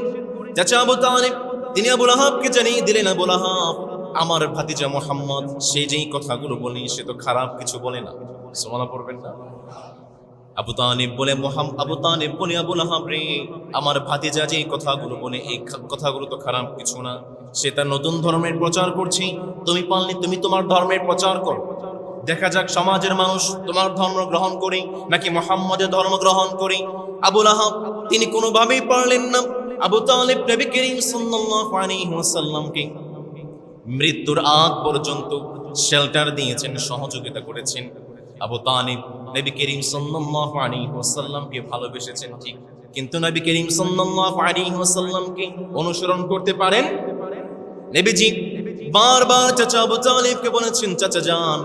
চাচা আবু তালিব তিনি আবু লাহাবকে জানিয়ে দিলেন, আবু লাহাব আমার ভাতিজা মুহাম্মদ সে যেই কথাগুলো বলে সে তো খারাপ কিছু বলে না। সুবহানাল্লাহ পড়বেন না? আবু তালিব বলে, আবু লাহাব রে, আমার ভাতিজা যে কথাগুলো বলে এই কথাগুলো তো খারাপ কিছু না। সে তার নতুন ধর্মের প্রচার করছে, তুমি পারলে তুমি তোমার ধর্মের প্রচার করো। দেখা যাক সমাজের মানুষ তোমার ধর্ম গ্রহণ করে নাকি মুহাম্মদের ধর্ম গ্রহণ করে। আবু লাহাব তিনি কোনোভাবেই পারলেন না। আবু তালিব নবী করিম সাল্লাল্লাহু আলাইহি ওয়াসাল্লামকে মৃত্যুর আগ পর্যন্ত শেল্টার দিয়েছেন, সহযোগিতা করেছেন। আবু তালিব নবী করিম সাল্লাল্লাহু আলাইহি ওয়াসাল্লামকে ভালোবেসেছেন ঠিক, কিন্তু নবী করিম সাল্লাল্লাহু আলাইহি ওয়াসাল্লামকে অনুসরণ করতে পারেন? নবীজি বারবার চাচা আবু তালিবকে বলেছেন, চাচা যান,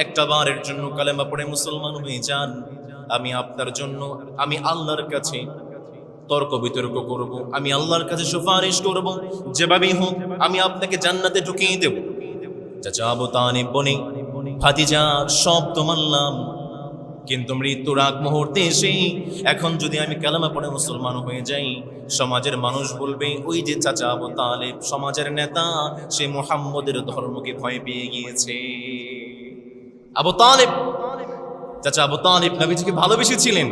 একটা বারের জন্য কালেমা পড়ে মুসলমান হয়ে যান। আমি আপনার জন্য আমি আল্লাহর কাছে তর্ক বিতর্ক করব, আমি আল্লাহর কাছে সুপারিশ করব, যেভাবেই হোক আমি আপনাকে জান্নাতে ঢুকিয়ে দেব। চাচা আবু তালিব বলে, ভাতিজা সব তো মানলাম, কিন্তু মৃত্যুর আগ মুহূর্তে এসে এখন যদি আমি কালেমা পড়ে মুসলমান হয়ে যাই, সমাজের মানুষ বলবে ওই যে চাচা আবু তালিব সমাজের নেতা, সে মুহাম্মদের ধর্মকে ভয় পেয়ে গিয়েছে। আবু তালিব, চাচা আবু তালিব নবীজিকে ভালোবেসেছিলেন,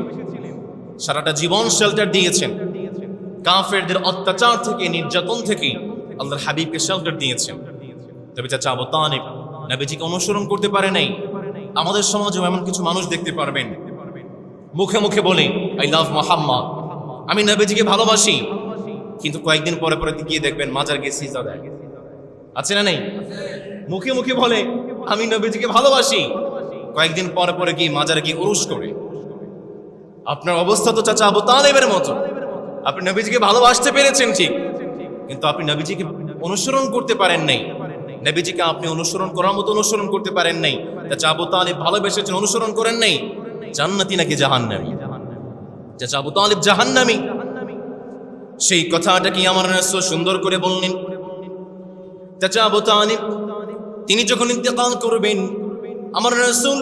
সারাটা জীবন শেল্টার দিয়েছেন, কাফেরদের অত্যাচার থেকে নির্যাতন থেকে আল্লাহর হাবিবকে শেল্টার দিয়েছেন। তবে চাচা আবু তালিব নবীজিকে অনুসরণ করতে পারে নাই। আমাদের সমাজেও এমন কিছু মানুষ দেখতে পারবেন, মুখে মুখে বলে আই লাভ মুহাম্মদ, আমি নবীজিকে ভালোবাসি, কিন্তু কয়েকদিন পরে পরে গিয়ে দেখবেন মাজার গিয়ে সিজদা দেয়। আছে না নেই? মুখে মুখে বলে আমি নবীজিকে ভালোবাসি, কয়েকদিন পরে পরে গিয়ে মাজারে গিয়ে উরুস করে। আপনার অবস্থা তো চাচা আবু তালিবের মতো। আপনি নবীজিকে ভালোবাসতে পেরেছেন ঠিক, কিন্তু আপনি নবীজিকে অনুসরণ করতে পারেন নাই। নবীজিকে আপনি অনুসরণ করার মতো অনুসরণ করতে পারেন নাই। চাচা আবু তালিব ভালোবেসেছেন, অনুসরণ করেন নাই। জান্নাতি নাকি জাহান্নামী? চাচা আবু তালিব জাহান্নামী, সেই কথাটা কি আমার রাসূল সুন্দর করে বললেন। চাচা আবু তালিব তিনি যখন ইন্তেকাল করবেন, আমার রাসূল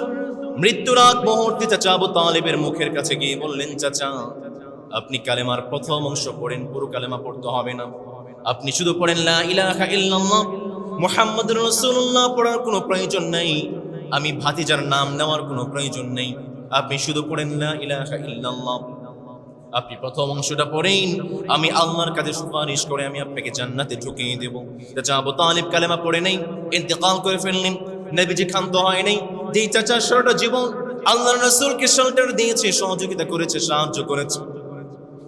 মৃত্যুর আগ মুহূর্তে চাচা আবু তালিবের মুখের কাছে গিয়ে বললেন, চাচা আপনি কালেমার প্রথম অংশ পড়েন, পুরো কালেমা পড়তে হবে না, আপনি শুধু পড়েন লা ইলাহা ইল্লাল্লাহ মুহাম্মাদুর রাসূলুল্লাহ, পড়ার কোনো প্রয়োজন নাই, আমি ভাতিজার নাম নেওয়ার কোনো প্রয়োজন নেই, আপনি শুধু পড়েন লা ইলাহা ইল্লাল্লাহ। আপনি প্রথম অংশটা পড়েন, আমি আল্লাহর কাছে সুপারিশ করে আমি আপনাকে জান্নাতে ঢুকিয়ে দেব। চাচা আবু তালিব কালেমা পড়ে নাই, ইন্তেকাল করে ফেললেন। নবীজি ক্ষান্ত হয় নাই, যেই চাচা সারাটা জীবন আল্লাহর রাসূলকে শেল্টার দিয়েছে, সহযোগিতা করেছে, সাহায্য করেছে।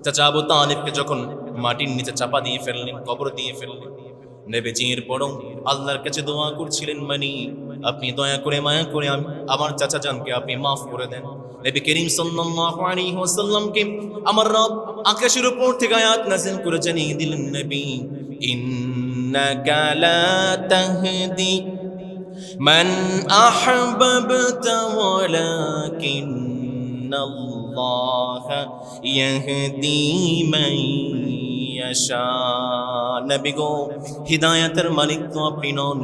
চাচা আবু তালিবকে যখন মাটির নিচে চাপা দিয়ে ফেললেন, কবর দিয়ে ফেললেন, নবীজি এরপরও আল্লাহর কাছে দোয়া করছিলেন, মানি আপনি দয়া করে মায়া করে আমার চাচা জানকে আপনি মাফ করে দেন। নবী করিম সাল্লাল্লাহু আলাইহি ওয়াসাল্লামকে আমার রব আকাশের উপর থেকে আয়াত নাযিল করে জানিয়ে দিলেন, নবী ইন্নাকা লা তাহদি মান আহবাবতা ওয়ালাকিন্নাল্লাহা ইয়াহদি মান ইয়াশা। নবী গো, হিদায়াতের মালিক তো আপনি নন,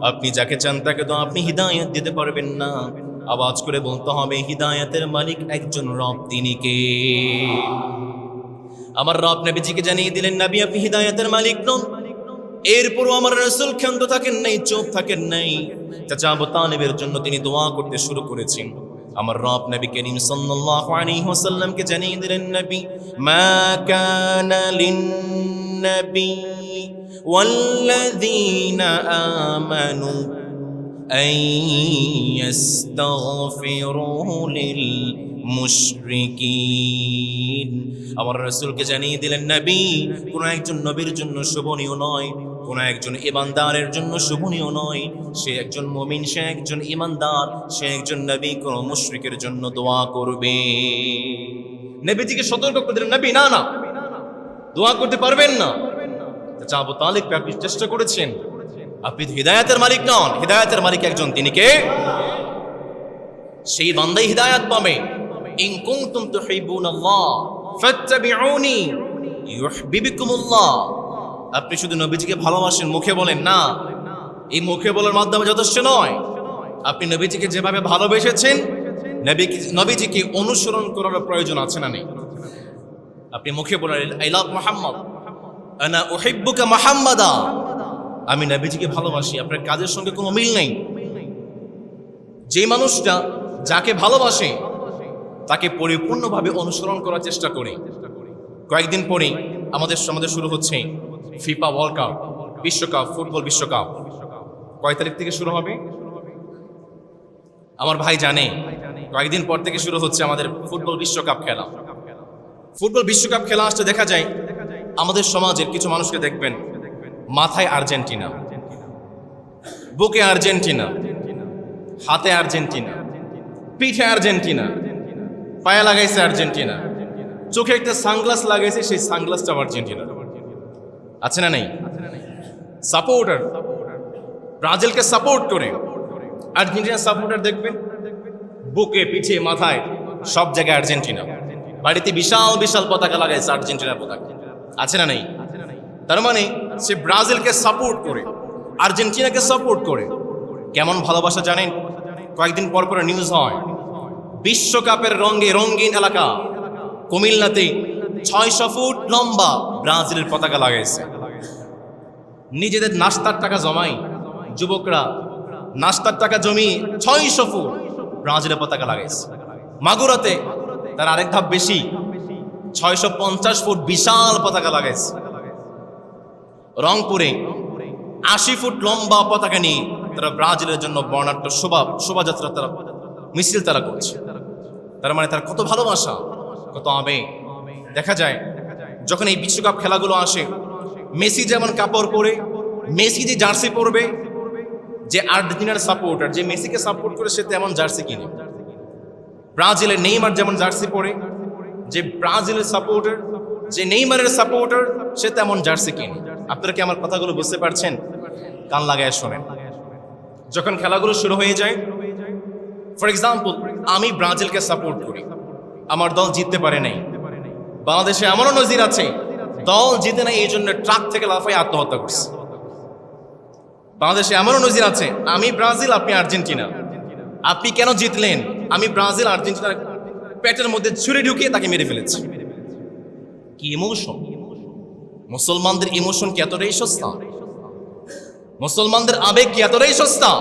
আপনি যাকে চান তাকে তো আপনি হিদায়াত দিতে পারবেন না। আওয়াজ করে বলতে হবে, হিদায়াতের মালিক একজন রব, তিনি কে? আমার রব নবীজিকে জানিয়ে দিলেন, নবী আপনি হিদায়াতের মালিক নন। এরপরও আমার রাসূল ক্ষান্ত থাকেন নাই, চুপ থাকেন নাই। চাচা আবু তালিবের জন্য তিনি দোয়া করতে শুরু করেছেন। আমার রব নবী করিম সাল্লাল্লাহু আলাইহি ওয়াসাল্লামকে জানিয়ে দিলেন, নবী মা কানা লিন নবী ওয়াল্লাযীনা আমানু আন ইস্তাগফিরু লিল মুশরিকিন। আমার রাসূলকে জানিয়ে দিলেন, নবী কোন একজন নবীর জন্য শোভনীয় নয়, কোন একজন ঈমানদারের জন্য শোভনীয় নয়, সে একজন মুমিন, সে একজন ঈমানদার, সে একজন নবী কোন মুশরিকের জন্য দোয়া করবে। নবীজিকে সতর্ক করে দিলেন, নবী না না দোয়া করতে পারবেন না। চাচা আবু তালিবকে আপনি চেষ্টা করেছেন, আপনি হিদায়াতের মালিক নন, হিদায়াতের মালিক একজন, তিনি কে? সেই বান্দাই হিদায়াত পাবে। ইন কুনতুম তুহিব্বুনাল্লাহ ফাত্তাবিউনি ইউহিব্বুকুমুল্লাহ। আপনি শুধু নবীজিকে ভালোবাসেন, মুখে বলেন না, এই মুখে বলার মাধ্যমে যথেষ্ট নয়। আপনি নবীজিকে যেভাবে ভালোবেসেছেন, নবীজিকে অনুসরণ করার প্রয়োজন আছে না নেই? আপনি মুখে বলেন আই লাভ মুহাম্মদ, আনা উহিব্বুকা মুহাম্মাদা, আমি নবীজিকে ভালোবাসি, আপনার কাজের সঙ্গে কোনো মিল নেই। যে মানুষটা যাকে ভালোবাসে তাকে পরিপূর্ণভাবে অনুসরণ করার চেষ্টা করে। কয়েকদিন পরেই আমাদের সমাজে শুরু হচ্ছে ফিফা ওয়ার্ল্ড কাপ। বিশ্বকাপ, ফুটবল বিশ্বকাপ কয় তারিখ থেকে শুরু হবে? আমার ভাই জানে কয়েকদিন পর থেকে শুরু হচ্ছে আমাদের ফুটবল বিশ্বকাপ খেলা। ফুটবল বিশ্বকাপ খেলা আসতে দেখা যায় আমাদের সমাজের কিছু মানুষকে দেখবেন মাথায় আর্জেন্টিনা, বুকে আর্জেন্টিনা, হাতে আর্জেন্টিনা, পিঠে আর্জেন্টিনা, পায়ে লাগাইছে আর্জেন্টিনা, চোখে একটা সানগ্লাস লাগাইছে, সেই সানগ্লাসটা আর্জেন্টিনা। আছে না নেই? সাপোর্টার ব্রাজিলকে সাপোর্ট করে, আর্জেন্টিনা সাপোর্টার দেখবেন বুকে, পিঠে, মাথায় সব জায়গায় আর্জেন্টিনা। বাড়িতে বিশাল বিশাল পতাকা লাগাইছে আর্জেন্টিনার পতাকা। আছে না নেই? তার মানে সে ব্রাজিলকে সাপোর্ট করে, আর্জেন্টিনাকে সাপোর্ট করে। কেমন ভালোবাসা জানেন? কয়েকদিন পর পর নিউজ হয় বিশ্বকাপের রঙে রঙিন এলাকা কুমিল্লাতে 600 ফুট লম্বা ব্রাজিলের পতাকা লাগাইছে। নিজেদের নাস্তার টাকা জমাই যুবকরা নাস্তার টাকা জমি 600 ফুট ব্রাজিলের পতাকা লাগাইছে। মাগুরাতে তার আরেক ধাপ বেশি, 650 ফুট বিশাল পতাকা লাগাইছে। রংপুরে 80 ফুট লম্বা পতাকা নিয়ে তারা ব্রাজিলের জন্য বর্ণাঢ্য শোভাযাত্রা, তারা মিছিল তারা করছে। তার মানে তার কত ভালোবাসা, কত আবেগ। দেখা যায় যখন এই বিশ্বকাপ খেলাগুলো আসে, মেসি যেমন কাপড় পরে, মেসি যে জার্সি পরবে, যে আর্জেন্টিনার সাপোর্টার যে মেসিকে সাপোর্ট করে সে তেমন জার্সি কিনে। ব্রাজিলের নেইমার যেমন জার্সি পরে, যে ব্রাজিলের সাপোর্টার, যে নেইমারের সাপোর্টার সে তেমন জার্সি কিনে। আপনারা কি আমার কথাগুলো বুঝতে পারছেন? কান লাগায় শোনেন। যখন খেলাগুলো শুরু হয়ে যায়, ফর এক্সাম্পল আমি ব্রাজিলকে সাপোর্ট করি, আমার দল জিততে পারে নাই। বাংলাদেশে এমনও নজির আছে দল জিতে নাই এই জন্য ট্রাক থেকে লাফাই আত্মহত্যা করছে। বাংলাদেশে এমনও নজির আছে আমি ব্রাজিল, আপনি আর্জেন্টিনা, আপনি কেন জিতলেন? আমি ব্রাজিল আর্জেন্টিনার পেটের মধ্যে ছুরি ঢুকিয়ে তাকে মেরে ফেলেছি। কি ইমোশন! মুসলমানদের ইমোশন কি এতটাই সস্তা? মুসলমানদের আবেগ কি এতটাই সস্তা?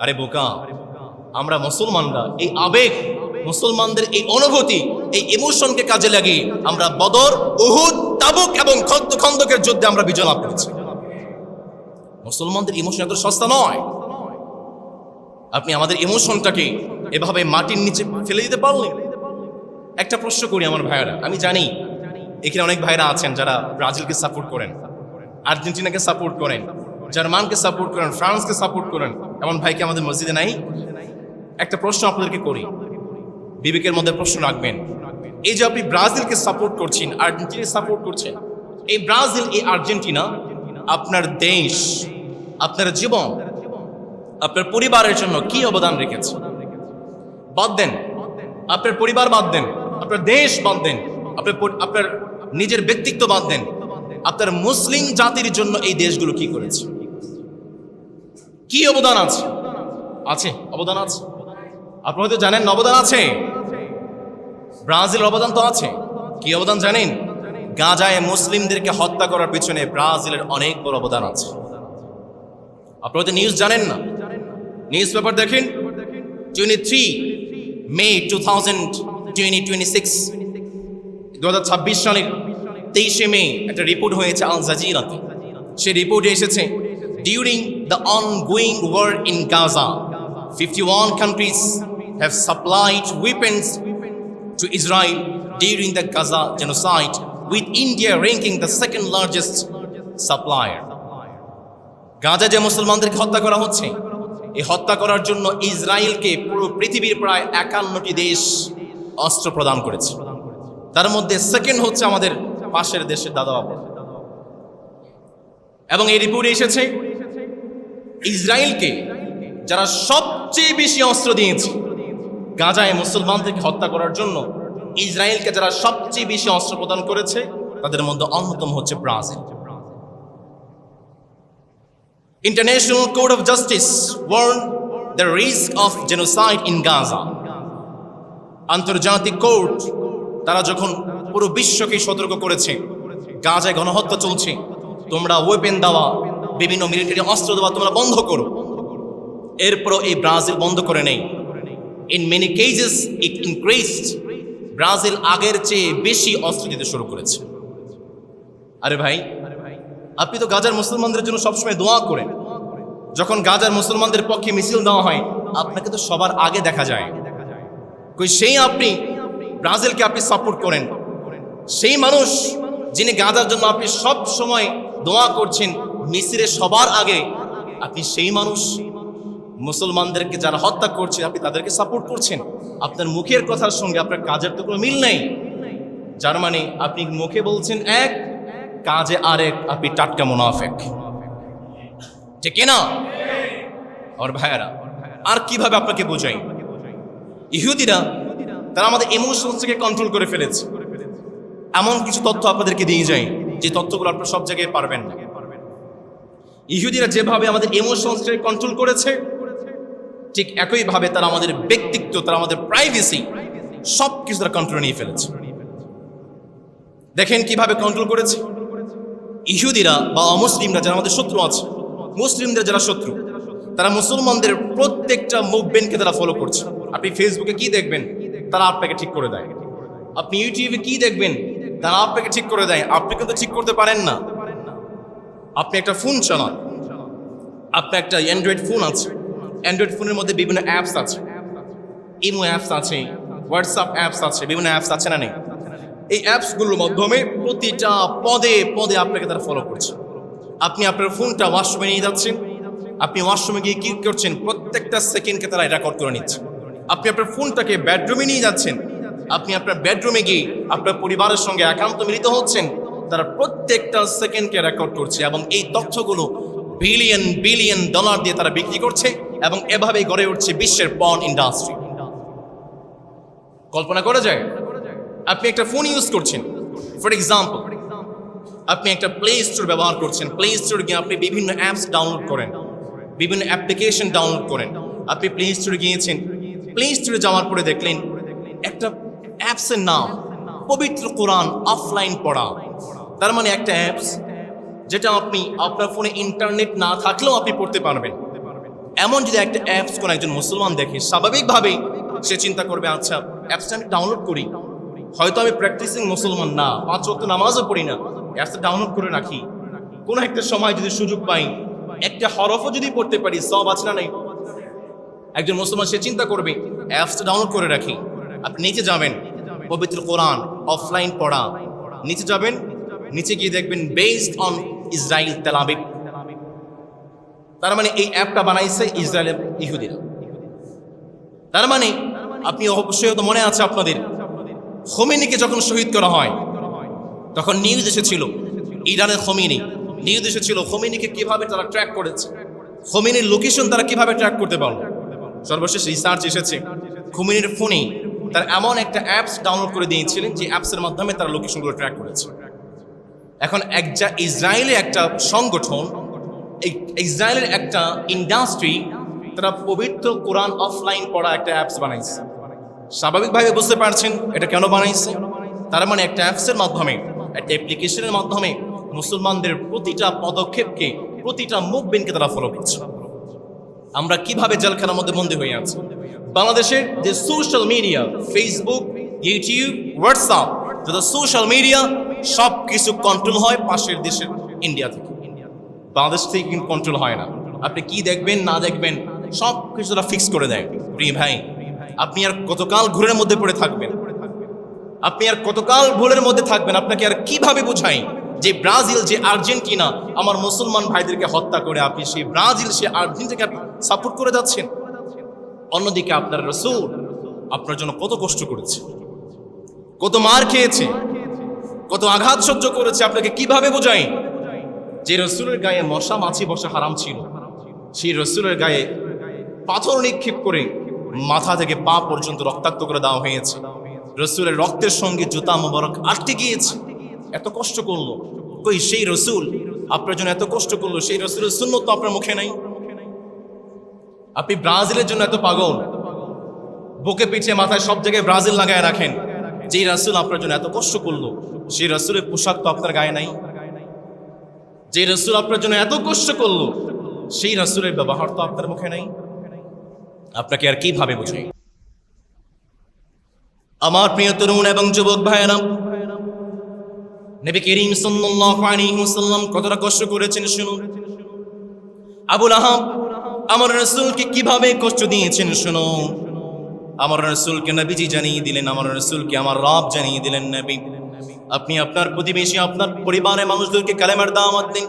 আরে বোকা, আমরা মুসলমানরা এই আবেগ, মুসলমানদের এই অনুভূতি, এই ইমোশনকে কাজে লাগিয়ে আমরা বদর, উহুদ, তাবুক এবং খন্দকের যুদ্ধে আমরা বিজয় লাভ করেছি। মুসলমানদের ইমোশন এত সস্তা নয়। আপনি আমাদের ইমোশনটাকে এভাবে মাটির নিচে ফেলে দিতে পারলেন? একটা প্রশ্ন করি আমার ভাইয়েরা, আমি জানি এখানে অনেক ভাইরা আছেন যারা ব্রাজিলকে সাপোর্ট করেন, আর্জেন্টিনাকে সাপোর্ট করেন, জার্মানকে সাপোর্ট করেন, ফ্রান্সকে সাপোর্ট করেন। এমন ভাইকে আমাদের মসজিদে নাই? একটা প্রশ্ন আপনাদেরকে করি, বিবেকের মধ্যে প্রশ্ন রাখবেন। এই যে আপনি ব্রাজিলকে সাপোর্ট করছেন, আর্জেন্টিনাকে সাপোর্ট করছেন, এই ব্রাজিল, এই আর্জেন্টিনা আপনার দেশ, আপনার জীবন, আপনার পরিবারের জন্য কি অবদান রেখেছে? বাদ দেন আপনার পরিবার, বাদ দেন আপনার দেশ, বাদ দেন আপনার নিজের ব্যক্তিত্ব, বাদ দেন আপনার মুসলিম জাতির জন্য এই দেশগুলো কি করেছে? কি অবদান আছে? আছে অবদান আছে। আপনি হয়তো জানেন অবদান আছে, ব্রাজিলের অবদান তো আছে। কি অবদান জানেন? গাজায় মুসলিমদেরকে হত্যা করার পিছনে ব্রাজিলের অনেক বড় অবদান আছে। আপনি হয়তো নিউজ জানেন না, নিউজ পেপার দেখেন। 23 মে 2026 সালের 23 মে একটা রিপোর্ট হয়েছে আল জাজিরাতে। সে রিপোর্টে এসেছে, during the ongoing war in Gaza 51 countries have supplied weapons to Israel during the Gaza genocide, with India ranking the second largest supplier. Gaza যে মুসলমানদেরকে হত্যা করা হচ্ছে, এই হত্যা করার জন্য ইসরায়েলকে পুরো পৃথিবীর প্রায় 51টি দেশ অস্ত্র প্রদান করেছে। তার মধ্যে সেকেন্ড হচ্ছে আমাদের পাশের দেশের দাদাবাবু। এবং এই রিপোর্টে এসেছে ইসরায়েলকে যারা সবচেয়ে বেশি অস্ত্র দিয়েছে গাজায় মুসলমানদেরকে হত্যা করার জন্য, ইসরায়েলকে যারা সবচেয়ে বেশি অস্ত্র প্রদান করেছে তাদের মধ্যে অন্যতম হচ্ছে Brazil. International Court of Justice warned the risk of genocide in Gaza. আন্তর্জাতিক কোর্ট তারা যখন পুরো বিশ্বকে সতর্ক করেছে গাজায় গণহত্যা চলছে, তোমরা ওয়েপেন দেওয়া, বিভিন্ন মিলিটারি অস্ত্র দেওয়া তোমরা বন্ধ করো। এরপরও এই ব্রাজিল বন্ধ করে নেই। In many cases it increased. Brazil আগের চেয়ে বেশি অস্ত্র দিতে শুরু করেছে। আরে ভাই, আপনি তো গাজার মুসলমানদের জন্য সবসময় দোয়া করেন। যখন গাজার মুসলমানদের পক্ষে মিছিল দেওয়া হয় আপনাকে তো সবার আগে দেখা যায়। কই সেই আপনি ব্রাজিলকে আপনি সাপোর্ট করেন, সেই মানুষ যিনি গাজার জন্য আপনি সব সময় দোয়া করছেন মিছিলের সবার আগে, আপনি সেই মানুষ মুসলমানদেরকে যারা হত্যা করছে আপনি তাদেরকে সাপোর্ট করছেন। আপনার মুখের কথার সঙ্গে আপনার কাজের তো কোনো মিল নেই। যার মানে আপনি মুখে বলছেন এক, কাজে আরেক, আপনি টাটকা মুনাফিক, ঠিক না? আর ভাইয়ারা, আর কিভাবে আপনাকে বোঝাই? ইহুদিরা তারা আমাদের ইমোশনসকে কন্ট্রোল করে ফেলেছে। এমন কিছু তথ্য আপনাদেরকে দিয়ে যায় যে তথ্যগুলো আপনারা সব জায়গায় পারবেন না। ইহুদিরা যেভাবে আমাদের ইমোশনসকে কন্ট্রোল করেছে ঠিক একইভাবে তারা আমাদের ব্যক্তিত্ব, তারা আমাদের প্রাইভেসি সব কিছু তারা কন্ট্রোল নিয়ে ফেলেছে। দেখেন কিভাবে কন্ট্রোল করেছে। ইহুদিরা বা অমুসলিমরা যারা আমাদের শত্রু আছে, মুসলিমদের যারা শত্রু, তারা মুসলমানদের প্রত্যেকটা মুভমেন্টকে তারা ফলো করছে। আপনি ফেসবুকে কি দেখবেন তারা আপনাকে ঠিক করে দেয়, আপনি ইউটিউবে কি দেখবেন তারা আপনাকে ঠিক করে দেয়। আপনি কিন্তু ঠিক করতে পারেন না। আপনি একটা ফোন চালান, আপনার একটা অ্যান্ড্রয়েড ফোন আছে, অ্যান্ড্রয়েড ফোনের মধ্যে বিভিন্ন অ্যাপস আছে, ইমো অ্যাপস আছে, হোয়াটসঅ্যাপ অ্যাপস আছে, বিভিন্ন অ্যাপস আছে না নেই? এই অ্যাপসগুলোর মাধ্যমে প্রতিটা পদে পদে আপনাকে তারা ফলো করছে। আপনি আপনার ফোনটা ওয়াশরুমে নিয়ে যাচ্ছেন, আপনি ওয়াশরুমে গিয়ে কি করছেন প্রত্যেকটা সেকেন্ডকে তারা রেকর্ড করে নিচ্ছে। আপনি আপনার ফোনটাকে বেডরুমে নিয়ে যাচ্ছেন, আপনি আপনার বেডরুমে গিয়ে আপনার পরিবারের সঙ্গে একান্ত মিলিত হচ্ছেন, তারা প্রত্যেকটা সেকেন্ডকে রেকর্ড করছে এবং এই তথ্যগুলো বিলিয়ন বিলিয়ন ডলার দিয়ে তারা বিক্রি করছে এবং এভাবেই গড়ে উঠছে বিশ্বের পর্ন ইন্ডাস্ট্রি। কল্পনা করা যায়? আপনি একটা ফোন ইউজ করছেন, ফর এক্সাম্পল আপনি একটা প্লে স্টোর ব্যবহার করছেন, প্লে স্টোর গিয়ে আপনি বিভিন্ন অ্যাপস ডাউনলোড করেন, বিভিন্ন অ্যাপ্লিকেশন ডাউনলোড করেন। আপনি প্লে স্টোরে গিয়েছেন, প্লে স্টোরে যাওয়ার পরে দেখলেন একটা অ্যাপসের নাম পবিত্র কোরআন অফলাইন পড়া। তার মানে একটা অ্যাপস যেটা আপনি আপনার ফোনে ইন্টারনেট না থাকলেও আপনি পড়তে পারবেন। এমন যদি একটা অ্যাপস কোন একজন মুসলমান দেখে, স্বাভাবিকভাবেই সে চিন্তা করবে আচ্ছা অ্যাপসটা আমি ডাউনলোড করি, হয়তো আমি প্র্যাকটিসিং মুসলমান না, 5 ওয়াক্ত নামাজও পড়ি না, অ্যাপসটা ডাউনলোড করে রাখি, কোনো একটা সময় যদি সুযোগ পাই একটা হরফও যদি পড়তে পারি সব আছে না নাই? একজন মুসলমান সে চিন্তা করবে অ্যাপসটা ডাউনলোড করে রাখি। আপনি নিচে যাবেন, পবিত্র কোরআন অফলাইন পড়া, নিচে যাবেন, নিচে গিয়ে দেখবেন based on Israel Tel Aviv. তার মানে এই অ্যাপটা বানাইছে ইসরায়েলের ইহুদিরা। তার মানে আপনি অবশ্যই হয়তো মনে আছে আপনাদের, খোমেনিকে যখন শহীদ করা হয় তখন নিউজ এসেছিল ইরানের খোমেনি, নিউজ এসেছিল খোমেনিকে কিভাবে তারা ট্র্যাক করেছে, খোমেনির লোকেশন তারা কিভাবে ট্র্যাক করতে পারলো। সর্বশেষ রিসার্চ এসেছে খোমেনির ফোনে তার এমন একটা অ্যাপস ডাউনলোড করে দিয়েছিলেন যে অ্যাপসের মাধ্যমে তারা লোকেশনগুলো ট্র্যাক করেছে। এখন ইসরায়েলের একটা সংগঠন, ইসরায়েলের একটা ইন্ডাস্ট্রি, তারা পবিত্র কোরআন অফলাইন পড়া একটা অ্যাপস বানাইছে। স্বাভাবিকভাবে বুঝতে পারছেন এটা কেন বানাইছে। তার মানে একটা অ্যাপসের মাধ্যমে, একটা অ্যাপ্লিকেশনের মাধ্যমে মুসলমানদের প্রতিটা পদক্ষেপকে, প্রতিটা মুভমেন্টকে তারা ফলো করছে। আমরা কিভাবে জেলখানার মধ্যে বন্দী হয়ে আছি। বাংলাদেশের যে social media, Facebook, YouTube, WhatsApp, যত সোশ্যাল মিডিয়া সব কিছু কন্ট্রোল হয় পাশের দেশের ইন্ডিয়া থেকে, বাংলাদেশ থেকে কিন্তু কন্ট্রোল হয় না। আপনি কি দেখবেন না দেখবেন সব কিছু তারা ফিক্স করে দেয়। প্রিয় ভাই, আপনি আর কতকাল ঘুরের মধ্যে পড়ে থাকবেন? আপনি আর কতকাল ভুলের মধ্যে থাকবেন? আপনাকে আর কিভাবে বোঝাই যে ব্রাজিল, যে আর্জেন্টিনা আমার মুসলমান ভাইদেরকে হত্যা করে আপনি সেই ব্রাজিল, সে আর্জেন্টিনাকে আপনি সাপোর্ট করে যাচ্ছেন। অন্যদিকে আপনার রাসূল আপনার জন্য কত কষ্ট করেছে, কত মার খেয়েছে, কত আঘাত সহ্য করেছে। আপনাকে কিভাবে বোঝাই যে রাসূলের গায়ে মশা মাছি বসা হারাম ছিল, সেই রাসূলের গায়ে পাথর নিক্ষেপ করে মাথা থেকে পা পর্যন্ত রক্তাক্ত করে দেওয়া হয়েছে, রাসূলের রক্তের সঙ্গে জুতা মোবারক আটকে গিয়েছে, এত কষ্ট করলো। কই সেই রাসূল আপনার জন্য এত কষ্ট করলো, সেই রাসূলের সুন্নাত তো আপনার মুখে নাই। আপনি ব্রাজিলের জন্য এত পাগল, বুকে পিঠে মাথায় সব জায়গায় ব্রাজিল লাগায় রাখেন। যেই রাসূল আপনার জন্য এত কষ্ট করলো সেই রাসূলের পোশাক তো আপনার গায়ে নাই। যে রাসূল আপনার জন্য এত কষ্ট করলো সেই রাসূলের ব্যবহার তো আপনার মুখে নাই। আপনাকে আর কিভাবে বোঝাই? আমার প্রিয় তরুণ এবং যুবক ভাইয়েরা, নবী করিম সাল্লাল্লাহু আলাইহি ওয়াসাল্লাম কতটা কষ্ট করেছেন শুনুন। আবু লাহাব আমার রাসূলকে কিভাবে কষ্ট দিয়েছেন শুনো। আমার রাসূলকে নবীজি জানিয়ে দিলেন, আমার রাসূলকে আমার রব জানিয়ে দিলেন, নবী আপনি আপনার প্রতিবেশী, আপনার পরিবারের মানুষদেরকে কালেমার দাওয়াত দিন।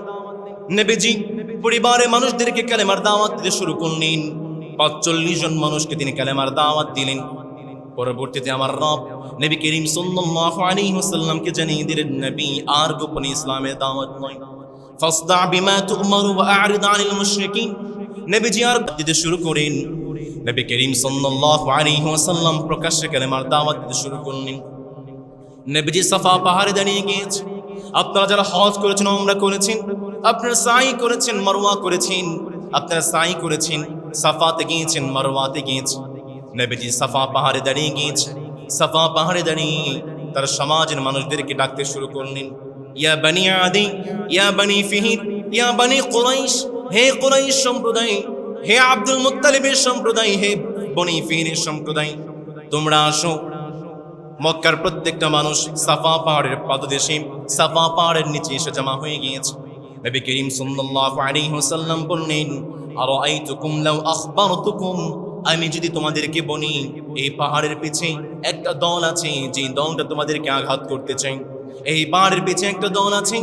নবীজি পরিবারের মানুষদেরকে কালেমার দাওয়াত দিতে শুরু করলেন। ৪৫ জন মানুষকে তিনি কালেমার দাওয়াত দিলেন। পরবর্তীতে আমার রব নবী করিম সাল্লাল্লাহু আলাইহি ওয়াসাল্লামকে জানিয়ে দিলেন, নবী আর গোপনে ইসলামের দাওয়াত নয়, ফাসদা বিমা তু'মারু ওয়া আ'রিদ আনিল মুশরিকিন। নবীজি আর দিতে শুরু করেন। নবী করিম সাল্লাল্লাহু আলাইহি ওয়াসাল্লাম প্রকাশ্যে কালেমার দাওয়াত দিতে শুরু করলেন। নবীজি সাফা পাহাড়ে দাঁড়িয়ে গিয়েছে। আপনারা যারা হজ করেছেন, উমরা করেছেন, আপনারা সাই করেছেন, মারওয়া করেছেন, আপনারা সাই করেছেন, সাফাতে গিয়েছেন, মারওয়াতে গিয়েছেন। নবীজি সাফা পাহাড়ে দাঁড়িয়ে গিয়েছে। সাফা পাহাড়ে দাঁড়িয়ে তার সমাজের মানুষদেরকে ডাকতে শুরু করলেন, ইয়া বনি আদি, ইয়া বনি ফিহির, ইয়া বনি কুরাইশ, হে কুরাইশ সম্প্রদায়, হে আব্দুল মুত্তালিবের সম্প্রদায়, হে বনি ফিহিরের সম্প্রদায়, তোমরা আসো। মক্কার প্রত্যেকটা মানুষ সাফা পাহাড়ের পাদদেশে, সাফা পাহাড়ের নিচে এসে জমা হয়ে গিয়েছে। নবী করিম সাল্লাল্লাহু আলাইহি ওয়াসাল্লাম বললেন, আরাআইতুকুম লাউ আখবারতুকুম, আমি যদি তোমাদেরকে বলি এই পাহাড়ের পিছে একটা দল আছে, যে দলটা তোমাদেরকে আঘাত করতে চাই। এই পাহাড়ের পিছে একটা দল আছে,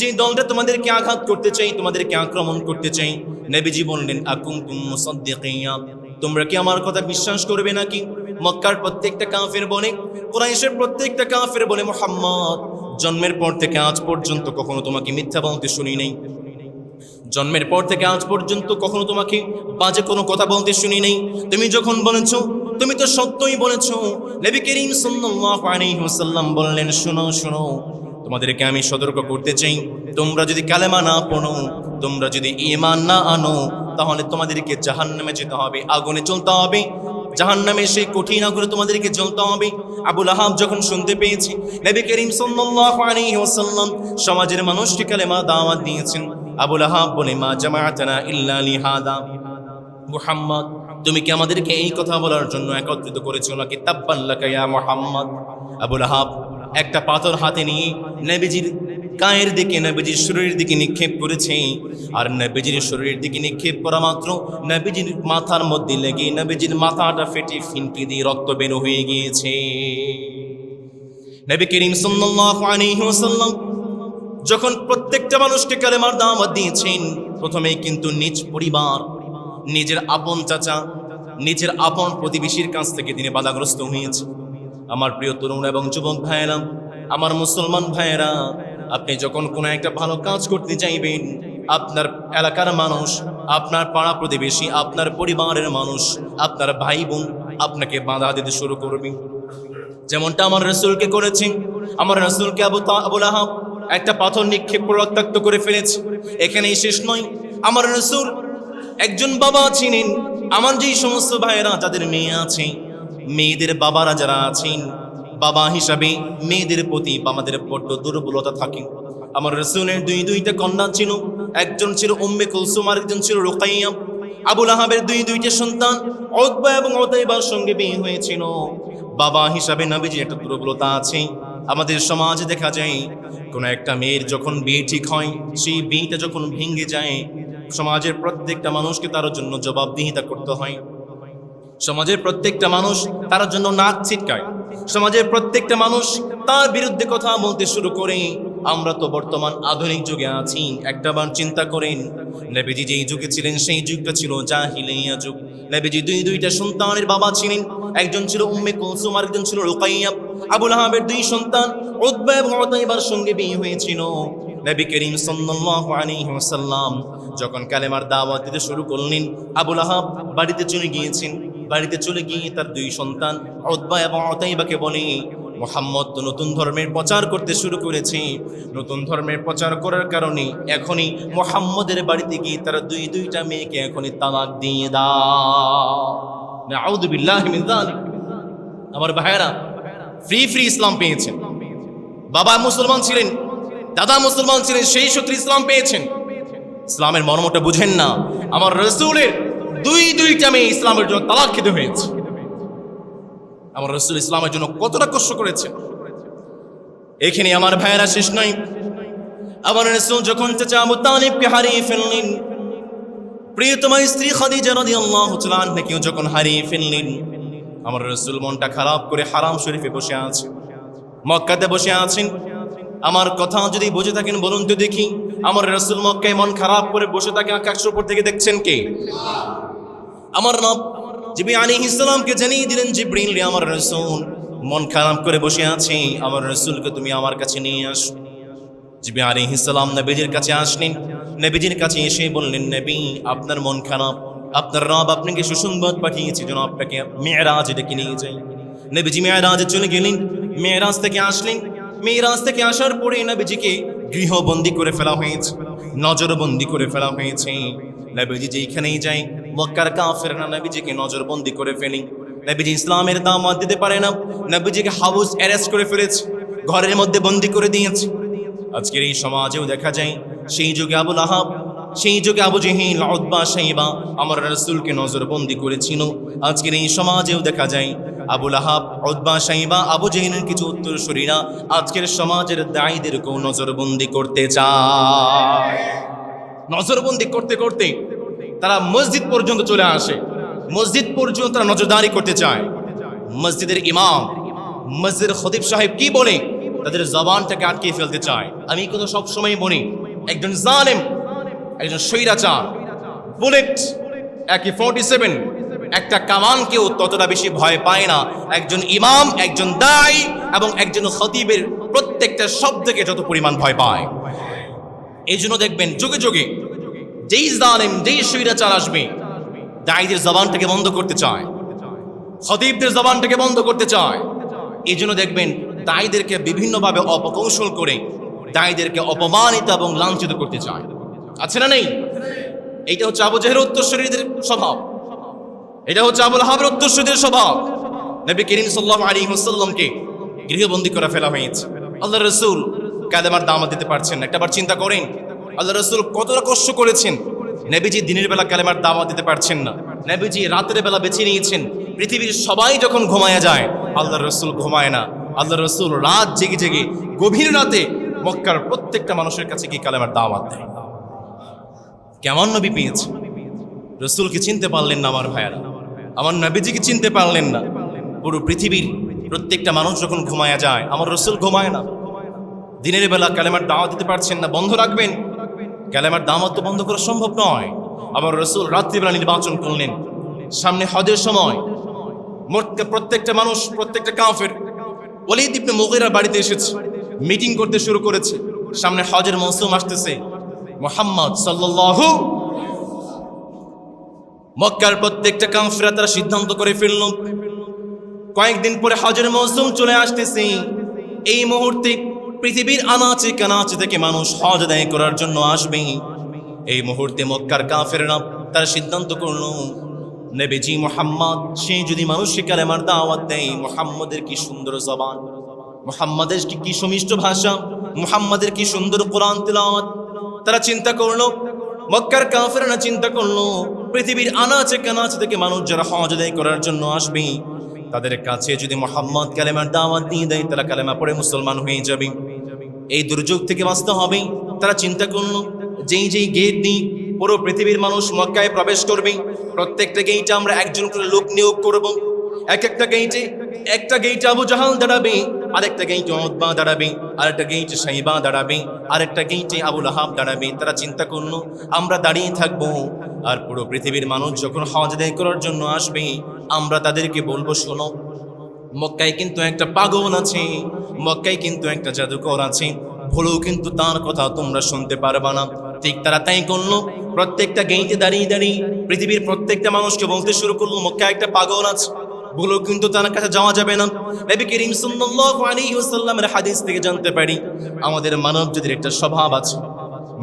যে দলটা তোমাদেরকে আঘাত করতে চাই, তোমাদেরকে আক্রমণ করতে চাই। নবীজি বললেন, আকুনতুম মুসাদ্দিকিয়া, তোমরা কি আমার কথা বিশ্বাস করবে নাকি? মক্কার প্রত্যেকটা কাফের বলে, কুরাইশের প্রত্যেকটা কাফের বলে, মুহাম্মদ জন্মের পর থেকে আজ পর্যন্ত কখনো তোমাকে মিথ্যা বলতে শুনি নাই। জন্মের পর থেকে আজ পর্যন্ত কখনো তোমাকে বাজে কোনো কথা বলতে শুনি নাই। তুমি যখন বলেছো, তুমি তো সত্যই বলেছো। নবী করিম সাল্লাল্লাহু আলাইহি ওয়াসাল্লাম বললেন, শোনো শোনো, তোমাদেরকে আমি সতর্ক করতে চাই, তোমরা যদি কালেমা না পড়ো, তোমরা যদি ঈমান না আনো, তাহলে তোমাদেরকে জাহান্নামে যেতে হবে, আগুনে জ্বলতে হবে। জাহান্নামে সেই কঠিন আগুনে তোমাদেরকে জ্বলতে হবে। আবু লাহাব যখন শুনতে পেয়েছে নবী করিম সাল্লাল্লাহু আলাইহি ওয়াসাল্লাম সমাজের মানুষকে কালেমা দাওয়াত দিয়েছেন, আবু লাহাব বলে, মা জামাআতানা ইল্লা লিহাদা, মুহাম্মদ তুমি কি আমাদেরকে এই কথা বলার জন্য একত্রিত করেছো নাকি? তাব্বান লাকা ইয়া মুহাম্মদ। আবু লাহাব একটা পাথর হাতে নিয়ে নবীজির গায়ের দিকে, নবীজির শরীরের দিকে নিক্ষেপ করেছে। আর নবীজির শরীরের দিকে নিক্ষেপ করা মাত্র নবীজির মাথার মধ্যে লেগে নবীজির মাথাটা ফেটে ফিনকি দিয়ে রক্ত বের হয়ে গিয়েছে। নবী করিম সাল্লাল্লাহু আলাইহি ওয়াসাল্লাম যখন প্রত্যেকটা মানুষকে কালেমার দাওয়াত দিয়েছেন, প্রথমেই কিন্তু নিজ পরিবার, নিজের আপন চাচা, নিজের আপন প্রতিবেশীর কাছ থেকে তিনি বাধাগ্রস্ত হয়েছে। আমার প্রিয় তরুণ এবং যুবক ভাইয়েরা, আমার মুসলমান ভাইয়েরা, আপনি যখন কোনো একটা ভালো কাজ করতে চাইবেন, আপনার এলাকার মানুষ, আপনার পাড়া প্রতিবেশী, আপনার পরিবারের মানুষ, আপনার ভাই বোন আপনাকে বাধা দিতে শুরু করবে। যেমনটা আমার রাসূলকে করেছে। আমার রাসূলকে আবু লাহাব একটা পাথর নিক্ষেপ করে রক্তাক্ত করে ফেলেছে। এখানেই শেষ নয়, আমার রাসূল একজন বাবা ছিলেন। আমার যেই সমস্ত ভাইয়েরা যাদের মেয়ে আছে, মেয়েদের বাবারা যারা আছেন, বাবা হিসাবে মেয়েদের প্রতি আমাদের বড্ড দুর্বলতা থাকে। আমার রাসূলের দুইটা কন্যা ছিল, একজন ছিল উম্মে কুলসুম আর একজন ছিল রুকাইয়া। আবু লাহাবের দুইটা সন্তান উতবা এবং উতাইবার সঙ্গে বিয়ে হয়েছিল। বাবা হিসাবে নবীজির একটা দুর্বলতা আছে। আমাদের সমাজে দেখা যায় কোনো একটা মেয়ের যখন বিয়ে ঠিক হয়, সেই বিয়েটা যখন ভেঙে যায়, সমাজের প্রত্যেকটা মানুষকে তার জন্য জবাবদিহিতা করতে হয়। সমাজের প্রত্যেকটা মানুষ তার জন্য নাক ছিটকায়। সমাজের প্রত্যেকটা মানুষ তার বিরুদ্ধে কথা বলতে শুরু করে। আমরা তো বর্তমান আধুনিক যুগে আছি। একটাবার চিন্তা করেন, নবীজি যেই যুগে ছিলেন সেই যুগটা ছিল জাহিলিয়া যুগ। নবীজি দুইটা সন্তানের বাবা ছিলেন, একজন ছিল উম্মে কুলসুম আর একজন ছিল রুকাইয়া। আবু লাহাবের দুই সন্তান উতবা এবং উতাইবার সঙ্গে বিয়ে হয়েছিল। নবী করিম সাল্লাল্লাহু আলাইহি ওয়াসাল্লাম যখন কালেমার দাওয়াত দিতে শুরু করলেন, আবু লাহাব বাড়িতে চলে গিয়েছেন। বাড়িতে চলে গিয়ে তার দুই সন্তান উতবা এবং উতাইবাকে বলে, মুহাম্মদ তো নতুন ধর্মের প্রচার করতে শুরু করেছে। নতুন ধর্মের প্রচার করার কারণে এখনই মুহাম্মদের বাড়িতে গিয়ে তারা দুইটা মেয়েকে এখনই তালাক দিয়ে দাও। নাউযু বিল্লাহি মিন যালিক। আমার ভাইয়েরা, ফ্রি ইসলাম পেয়েছেন। বাবা মুসলমান ছিলেন, দাদা মুসলমান ছিলেন, সেই সূত্রে ইসলাম পেয়েছেন। ইসলামের মর্মটা বুঝেন না। আমার রাসূলের দুইটা মেয়ে ইসলামের জন্য তালাক খেতে হয়েছে। আমার রাসূল ইসলামের জন্য কতটা কষ্ট করেছেন। এখানে আমার ভাইয়েরা শেষ নয়, আমার রাসূল যখন চাচা আবু তালিবকে হারিয়ে ফেললেন, প্রিয়তমা স্ত্রী খাদিজা রাদিয়াল্লাহু তাআলা আনহাকেও যখন হারিয়ে ফেললেন, আমার রাসূল মনটা খারাপ করে হারাম শরীফে বসে আছে, মক্কাতে বসে আছেন। আমার কথা যদি বুঝে থাকেন বলুন তো দেখি, আমার রাসূল মক্কায় মন খারাপ করে বসে থাকে, আকাশের উপর থেকে দেখছেন কে? আমার রব জিবরিল আলাইহিস সালামকে জানিয়ে দিলেন, জিবরিল রে, আমার রাসূল মন খারাপ করে বসে আছে, আমার রাসূলকে তুমি আমার কাছে নিয়ে আসো। জিবরিল আলাইহিস সালাম নবীজির কাছে আসলেন, নবীজির কাছে এসে বললেন, নবী আপনার মন খারাপ, আপনার রব আপনাকে সুসংবাদ পাঠিয়েছে যেন আপনাকে মিরাজে ডেকে নিয়ে যাই। নবীজি মিরাজে চলে গেলেন, মিরাজ থেকে আসলেন। মিরাজ থেকে আসার পরে নবীজিকে গৃহবন্দী করে ফেলা হয়েছে, নজরবন্দী করে ফেলা হয়েছে। নবীজি যেখানেই যায় মক্কার কাফেররা নবীজিকে নজরবন্দী করে ফেলে। নবীজি ইসলামের দাওয়াত দিতে পারে না, নবীজিকে হাউস অ্যারেস্ট করে ফেলেছে, ঘরের মধ্যে বন্দী করে দিয়েছে। আজকের এই সমাজেও দেখা যায়, সেই যুগে আবু লাহাব, সেই যুগে আবু জেহেল, উতবা, শাইবা আমার রাসূলকে নজরবন্দী করেছিল। আজকের এই সমাজেও দেখা যায় আবু লাহাব, উতবা, শাইবা, আবু জেহেলের কিছু উত্তরসূরিরা আজকের সমাজের দায়ীদেরকেও নজরবন্দী করতে চায়। নজরবন্দী করতে করতে তারা মসজিদ পর্যন্ত চলে আসে, মসজিদ পর্যন্ত তারা নজরদারি করতে চায়। মসজিদের ইমাম, মসজিদের খতিব সাহেব কি বলে তাদের জবানটাকে আটকে ফেলতে চায়। আমি কিন্তু সবসময় বলি, একজন জালেম, একজন স্বৈরাচার, বুলেট AK-47 একটা কামানকেও ততটা বেশি ভয় পায় না একজন ইমাম, একজন দায়ী এবং একজন খতিবের প্রত্যেকটা শব্দকে যত পরিমাণ ভয় পায়। এই জন্য দেখবেন যুগে যুগে যেই জালেম, যেই স্বৈরাচার আসবে, দায়ীদের জবানটাকে বন্ধ করতে চায়, খতিবদের জবানটাকে বন্ধ করতে চায়। এই জন্য দেখবেন দায়ীদেরকে বিভিন্নভাবে অপকৌশল করে দায়ীদেরকে অপমানিত এবং লাঞ্ছিত করতে চায়। আছে না নেই? এইটা হচ্ছে আবু জেহেলের উত্তরসূরিদের স্বভাব, এটা হচ্ছে আবু লাহাবের উত্তরসূরিদের স্বভাব। নবী করিম সাল্লাল্লাহু আলাইহি ওয়াসাল্লামকে গৃহবন্দী করা ফেলা হয়েছে। আল্লাহর রাসূল কালেমার দাওয়াত দিতে পারছেন না। একটাবার চিন্তা করেন, আল্লাহর রাসূল কতটা কষ্ট করেছেন। নবীজি দিনের বেলা কালেমার দাওয়াত দিতে পারছেন না, নবীজি রাতের বেলা বেছে নিয়েছেন। পৃথিবীর সবাই যখন ঘুমায়া যায়, আল্লাহর রাসূল ঘুমায় না। আল্লাহর রাসূল রাত জেগে জেগে গভীর রাতে মক্কার প্রত্যেকটা মানুষের কাছে গিয়ে কালেমার দাওয়াত দেয়। কেমন নবী পেয়েছে? রাসূলকে চিনতে পারলেন না আমার ভাইয়ারা, আমার নবীজিকে চিনতে পারলেন না। পুরো পৃথিবীর প্রত্যেকটা মানুষ যখন ঘুমায়া যায়, আমার রাসূল ঘুমায় না। দিনের বেলা কালেমার দাওয়াত দিতে পারছেন না, বন্ধ রাখবেন। কালেমার দাওয়াত তো বন্ধ করা সম্ভব নয়। আমার রাসূল রাত্রিবেলা নির্বাচন করলেন, সামনে হজের সময় মক্কার প্রত্যেকটা মানুষ, প্রত্যেকটা কাফের ওলীদ ইবনে মুগীরার বাড়িতে এসেছে, মিটিং করতে শুরু করেছে। সামনে হজের মৌসুম আসতেছে, মুহাম্মদ সাল্লাল্লাহু, মক্কার প্রত্যেকটা কাফেররা তারা সিদ্ধান্ত করে ফেলল, কয়েকদিন পরে হজের মৌসুম চলে আসতেছে। এই মুহূর্তে পৃথিবীর আনাচে কানাচে থেকে মানুষ হজ আদায় করার জন্য আসবে। এই মুহূর্তে মক্কার কাফেররা তারা সিদ্ধান্ত করল, নবীজি মুহাম্মদ সে যদি মানুষকে কালেমার দাওয়াত দেয়, মুহাম্মদের কি সুন্দর জবান, মুহাম্মদের কি সুমিষ্ট ভাষা, মুহাম্মদের কি সুন্দর কোরআন তেলাওয়াত। তারা চিন্তা করলো, মক্কার কাফেররা চিন্তা করলো, পৃথিবীর আনাচে কানাচে থেকে মানুষ যারা হজ আদায় করার জন্য আসবে, তাদের কাছে যদি মুহাম্মদ কালেমার দাওয়াত দিয়ে দেয়, তারা কালেমা পড়ে মুসলমান হয়ে যাবে। এই দুর্যোগ থেকে বাঁচতে হবে। তারা চিন্তা করলো, যেই যেই গেট দিয়ে পুরো পৃথিবীর মানুষ মক্কায় প্রবেশ করবে, প্রত্যেকটা গেইটে আমরা একজন করে লোক নিয়োগ করব। এক একটা গেইটে, একটা গেইটে আবু জাহাল দাঁড়াবে, আরেকটা গেইটে উতবা দাঁড়াবে, আরেকটা গেইটে শাইবা দাঁড়াবে, আরেকটা গেইটে আবু লাহাব দাঁড়াবে। তারা চিন্তা করলো, আমরা দাঁড়িয়ে থাকবো, আর পুরো পৃথিবীর মানুষ যখন হজ আদায় করার জন্য আসবে, আমরা তাদেরকে বলবো, শোনো, মক্কায় কিন্তু একটা পাগল আছে, মক্কায় কিন্তু একটা জাদুকর আছে, ভুলেও কিন্তু তার কথা তোমরা শুনতে পারবা না। ঠিক তারা তাই করলো, প্রত্যেকটা গেইটে দাঁড়িয়ে দাঁড়িয়ে পৃথিবীর প্রত্যেকটা মানুষকে বলতে শুরু করলো, মক্কায় একটা পাগল আছে, ভুলেও কিন্তু তার কাছে যাওয়া যাবে না। নবী করিম সাল্লাল্লাহু আলাইহি ওয়াসাল্লামের হাদিস থেকে জানতে পারি, আমাদের মানবজাতির একটা স্বভাব আছে।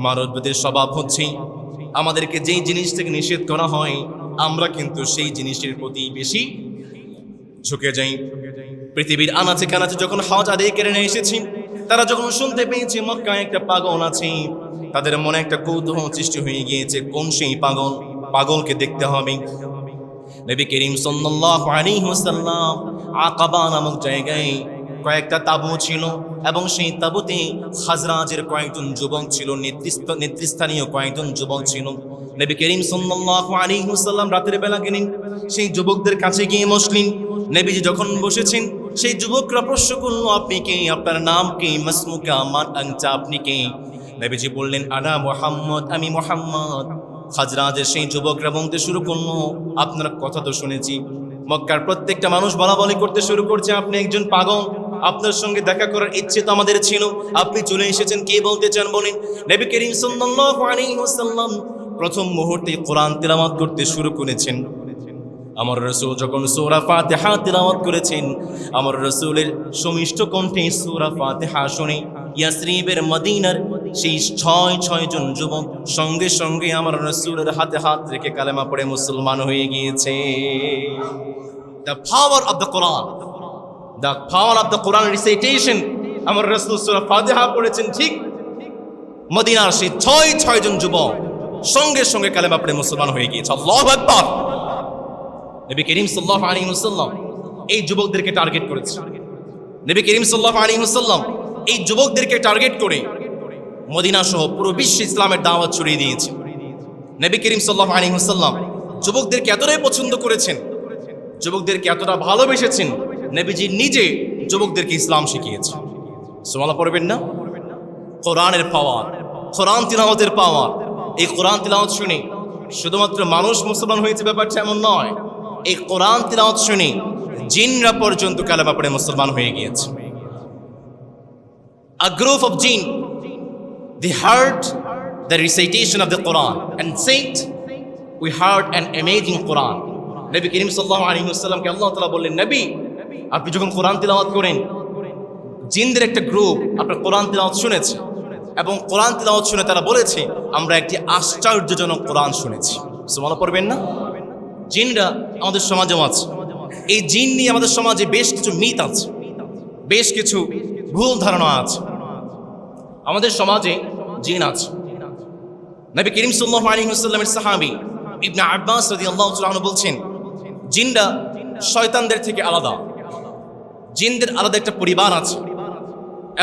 মানবজাতির স্বভাব হচ্ছে, আমাদেরকে যেই জিনিস থেকে নিষেধ করা হয়, আমরা কিন্তু সেই জিনিসের প্রতি বেশি ঝুঁকে যাই। পৃথিবীর আনাচে কানাচে যখন হজ আদায় করে নিয়ে এসেছি, তারা যখন শুনতে পেয়েছে মক্কায় একটা পাগল আছে, তাদের মনে একটা কৌতূহল সৃষ্টি হয়ে গিয়েছে, কোন সেই পাগল, পাগলকে দেখতে হবে। নবী করিম সাল্লাল্লাহু আলাইহি ওয়াসাল্লাম আকাবা নামক জায়গায় কয়েকটা তাঁবু ছিল এবং সেই তাঁবুতে খাজরাজের কয়েকজন যুবক ছিল, নেতৃস্থানীয় কয়েকজন যুবক ছিল। নবী করিম সাল্লাল্লাহু আলাইহি ওয়াসাল্লাম রাতের বেলা গেলেন, সেই যুবকদের কাছে গিয়ে বসলেন। নবীজি যখন বসেছেন, সেই যুবকরা প্রশ্ন করল, আপনি কে? আপনার নাম কি? মাসমুকা, মান আনতা, আপনি কে? নবীজি বললেন, আনা মুহাম্মদ, আমি মুহাম্মদ। খাজরাজের সেই যুবকরা বলতে শুরু করলো, আপনার কথা তো শুনেছি। মক্কার প্রত্যেকটা মানুষ বলাবলি করতে শুরু করছে, আপনি একজন পাগল, আপনার সঙ্গে দেখা করার ইচ্ছে তো আমাদের ছিল, আপনি চলে এসেছেন, কে বলতে চান বলেন। নবী করিম সাল্লাল্লাহু আলাইহি ওয়াসাল্লাম প্রথম মুহূর্তে কোরআন তেলাওয়াত করতে শুরু করেছেন। আমার রাসূল যখন সূরা ফাতিহা তেলাওয়াত করেছেন, আমার রাসূলের সুমিষ্ট কণ্ঠে সূরা ফাতিহা শুনে ইয়াসরিবের মদিনার সেই ছয় জন যুবক সঙ্গে সঙ্গে আমার রাসূলের হাতে হাত রেখে কালেমা পড়ে মুসলমান হয়ে গিয়েছে। The power of the Quran, the power of the Quran recitation. আমার রাসূল সূরা ফাতিহা পড়েছেন, ঠিক মদিনার সেই ছয় জন যুবক সঙ্গে সঙ্গে কালেমা পড়ে মুসলমান হয়ে গিয়েছে। আল্লাহু আকবার। নবী করিম সাল্লাল্লাহু আলাইহি ওয়াসাল্লাম এই যুবকদেরকে টার্গেট করেছে। নবী করিম সাল্লাল্লাহু আলাইহি ওয়াসাল্লাম এই যুবকদেরকে টার্গেট করে মদিনা সহ পুরো বিশ্বে ইসলামের দাওয়াত ছড়িয়ে দিয়েছে। নবী করিম সাল্লাল্লাহু আলাইহি ওয়াসাল্লাম যুবকদেরকে এতটাই পছন্দ করেছেন, যুবকদেরকে এতটা ভালোবেসেছেন, নবীজি নিজে যুবকদেরকে ইসলাম শিখিয়েছে। সুবহানাল্লাহ পড়বেন না? কোরআনের পাওয়ার, কোরআন তিলাওয়াতের পাওয়ার। এই কোরআন তিলাওয়াত শুনে শুধুমাত্র মানুষ মুসলমান হয়েছে ব্যাপারটা এমন নয়, এই কোরআন তিলাওয়াত শুনে জিনরা পর্যন্ত কালেমা পড়ে মুসলমান হয়ে গিয়েছে। A group of jinn, they heard the recitation of the Quran and said, we heard an amazing Quran. Nabi Karim সাল্লাল্লাহু আলাইহি ওয়াসাল্লামকে আল্লাহ তাআলা বললেন, নবী আপনি যখন কোরআন তিলাওয়াত করেন, জিনদের একটা গ্রুপ আপনার কোরআন তিলাওয়াত শুনেছে এবং কোরআন তিলাওয়াত শুনে তারা বলেছে, আমরা একটি আশ্চর্যজনক কোরআন শুনেছি। সুবহানাল্লাহ পড়বেন না? জিনরা আমাদের সমাজেও আছে। এই জিন নিয়ে আমাদের সমাজে বেশ কিছু মিথ আছে, বেশ কিছু ভুল ধারণা আছে। আমাদের সমাজে জিন আছে। নবী করিম সাল্লাল্লাহু আলাইহি ওয়াসাল্লামের সাহাবী ইবনে আব্বাস রাদিয়াল্লাহু তাআলা আনহু বলছেন, জিনরা শয়তানদের থেকে আলাদা। জিনদের আলাদা একটা পরিবার আছে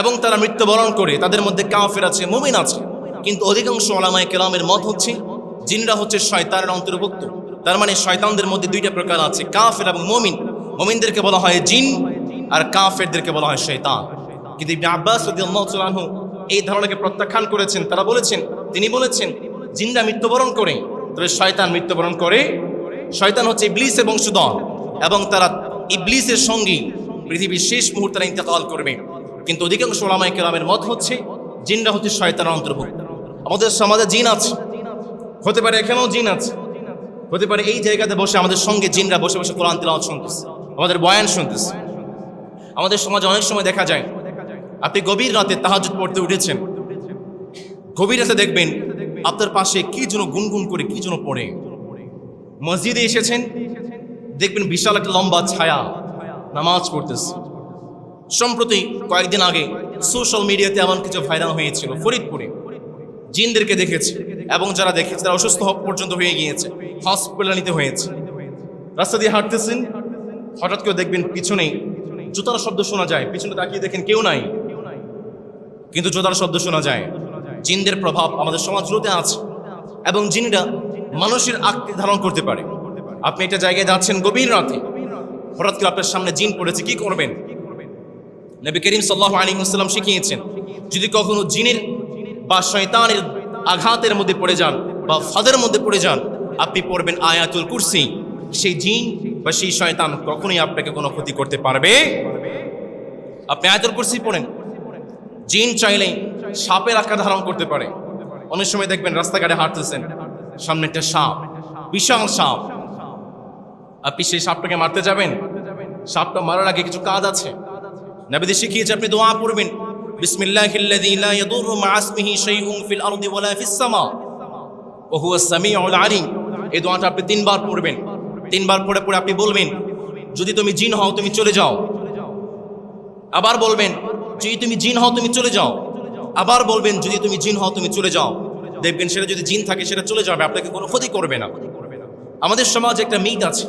এবং তারা মৃত্যুবরণ করে, তাদের মধ্যে কাফের আছে, মুমিন আছে। কিন্তু অধিকাংশ উলামায়ে কেরামের মত হচ্ছে জিনরা হচ্ছে শয়তানের অন্তর্ভুক্ত। তার মানে শয়তানদের মধ্যে দুইটা প্রকার আছে, কাফের এবং মুমিন। মুমিনদেরকে বলা হয় জিন আর কাফেরদেরকে বলা হয় শয়তান। কিন্তু ইবনে আব্বাস রাদিয়াল্লাহু তাআলা আনহু এই ধারণাকে প্রত্যাখ্যান করেছেন। তিনি বলেছেন জিনরা মৃত্যুবরণ করে, তবে শয়তান মৃত্যুবরণ করে। শয়তান হচ্ছে ইবলিসের বংশধর এবং তারা ইবলিসের সঙ্গী, পৃথিবীর শেষ মুহূর্তে তারা ইন্তেকাল করবে। কিন্তু অধিকাংশ উলামায়ে কেরামের মত হচ্ছে জিনরা হচ্ছে শয়তানের অন্তর্ভুক্ত। আমাদের সমাজে জিন আছে, হতে পারে এখানেও জিন আছে, হতে পারে এই জায়গাতে বসে আমাদের সঙ্গে জিনরা বসে বসে কোরআন তিলাওয়াত শুনতেছে, আমাদের বয়ান শুনতেছে। আমাদের সমাজে অনেক সময় দেখা যায়, আপনি গভীর রাতে তাহাজ্জুদ পড়তে উঠেছেন, গভীর রাতে দেখবেন আপনার পাশে কি যেন গুনগুন করে কি যেন পড়ে। মসজিদে এসেছেন, দেখবেন বিশাল একটা লম্বা ছায়া নামাজ পড়তেছে। সম্প্রতি কয়েকদিন আগে সোশ্যাল মিডিয়াতে এমন কিছু ভাইরাল হয়েছিল, ফরিদপুরে জিনদেরকে দেখেছে এবং যারা দেখেছে তারা অসুস্থ পর্যন্ত হয়ে গিয়েছে, হসপিটালে নিতে হয়েছে। রাস্তা দিয়ে হাঁটতেছেন, হঠাৎ করে দেখবেন পিছনে জুতার শব্দ শোনা যায়, পিছনে তাকিয়ে দেখেন কেউ নাই, কিন্তু জুতার শব্দ শোনা যায়। জিনদের প্রভাব আমাদের সমাজগুলোতে আছে এবং জিনরা মানুষের আকৃতি ধারণ করতে পারে। আপনি একটা জায়গায় যাচ্ছেন গভীর রাতে, হঠাৎ করে আপনার সামনে জিন পড়েছে, কি করবেন? নবী করিম সাল্লাল্লাহু আলাইহি ওয়াসাল্লাম শিখিয়েছেন, যদি কখনো জিনের বা শয়তানের আঘাতের মধ্যে পড়ে যান বা ফাঁদের মধ্যে পড়ে যান, আপনি পড়বেন আয়াতুল কুরসি। সেই জিন বা সেই শয়তান কখনোই আপনাকে কোনো ক্ষতি করতে পারবে। আপনি আয়াতুল কুরসি পড়েন। জিন চাইলে সাপের আকার ধারণ করতে পারে। অনেক সময় দেখবেন রাস্তাঘাটে হাঁটতেছেন, সামনে একটা সাপ, বিশাল সাপ, আপনি সেই সাপটাকে মারতে যাবেন, সাপটা মারার আগে কিছু কাজ আছে। নবীজি শিখিয়েছে আপনি দোয়া পড়বেন, বিসমিল্লাহিল্লাযী লা ইয়াদুররু মা'a ইসমিহি শাইউন ফিল আরদি ওয়ালা ফিস সামা ওয়া হুয়াস সামিউল আলিম। এই দোয়াটা আপনি 3 বার পড়বেন। 3 বার পড়ে আপনি বলবেন, যদি তুমি জিন হও তুমি চলে যাও। আবার বলবেন, যদি তুমি জিন হও তুমি চলে যাও। আবার বলবেন, যদি তুমি জিন হও তুমি চলে যাও। দেখবেন সেটা যদি জিন থাকে সেটা চলে যাবে, আপনাকে কোনো ক্ষতি করবে না। আমাদের সমাজে একটা মিথ আছে,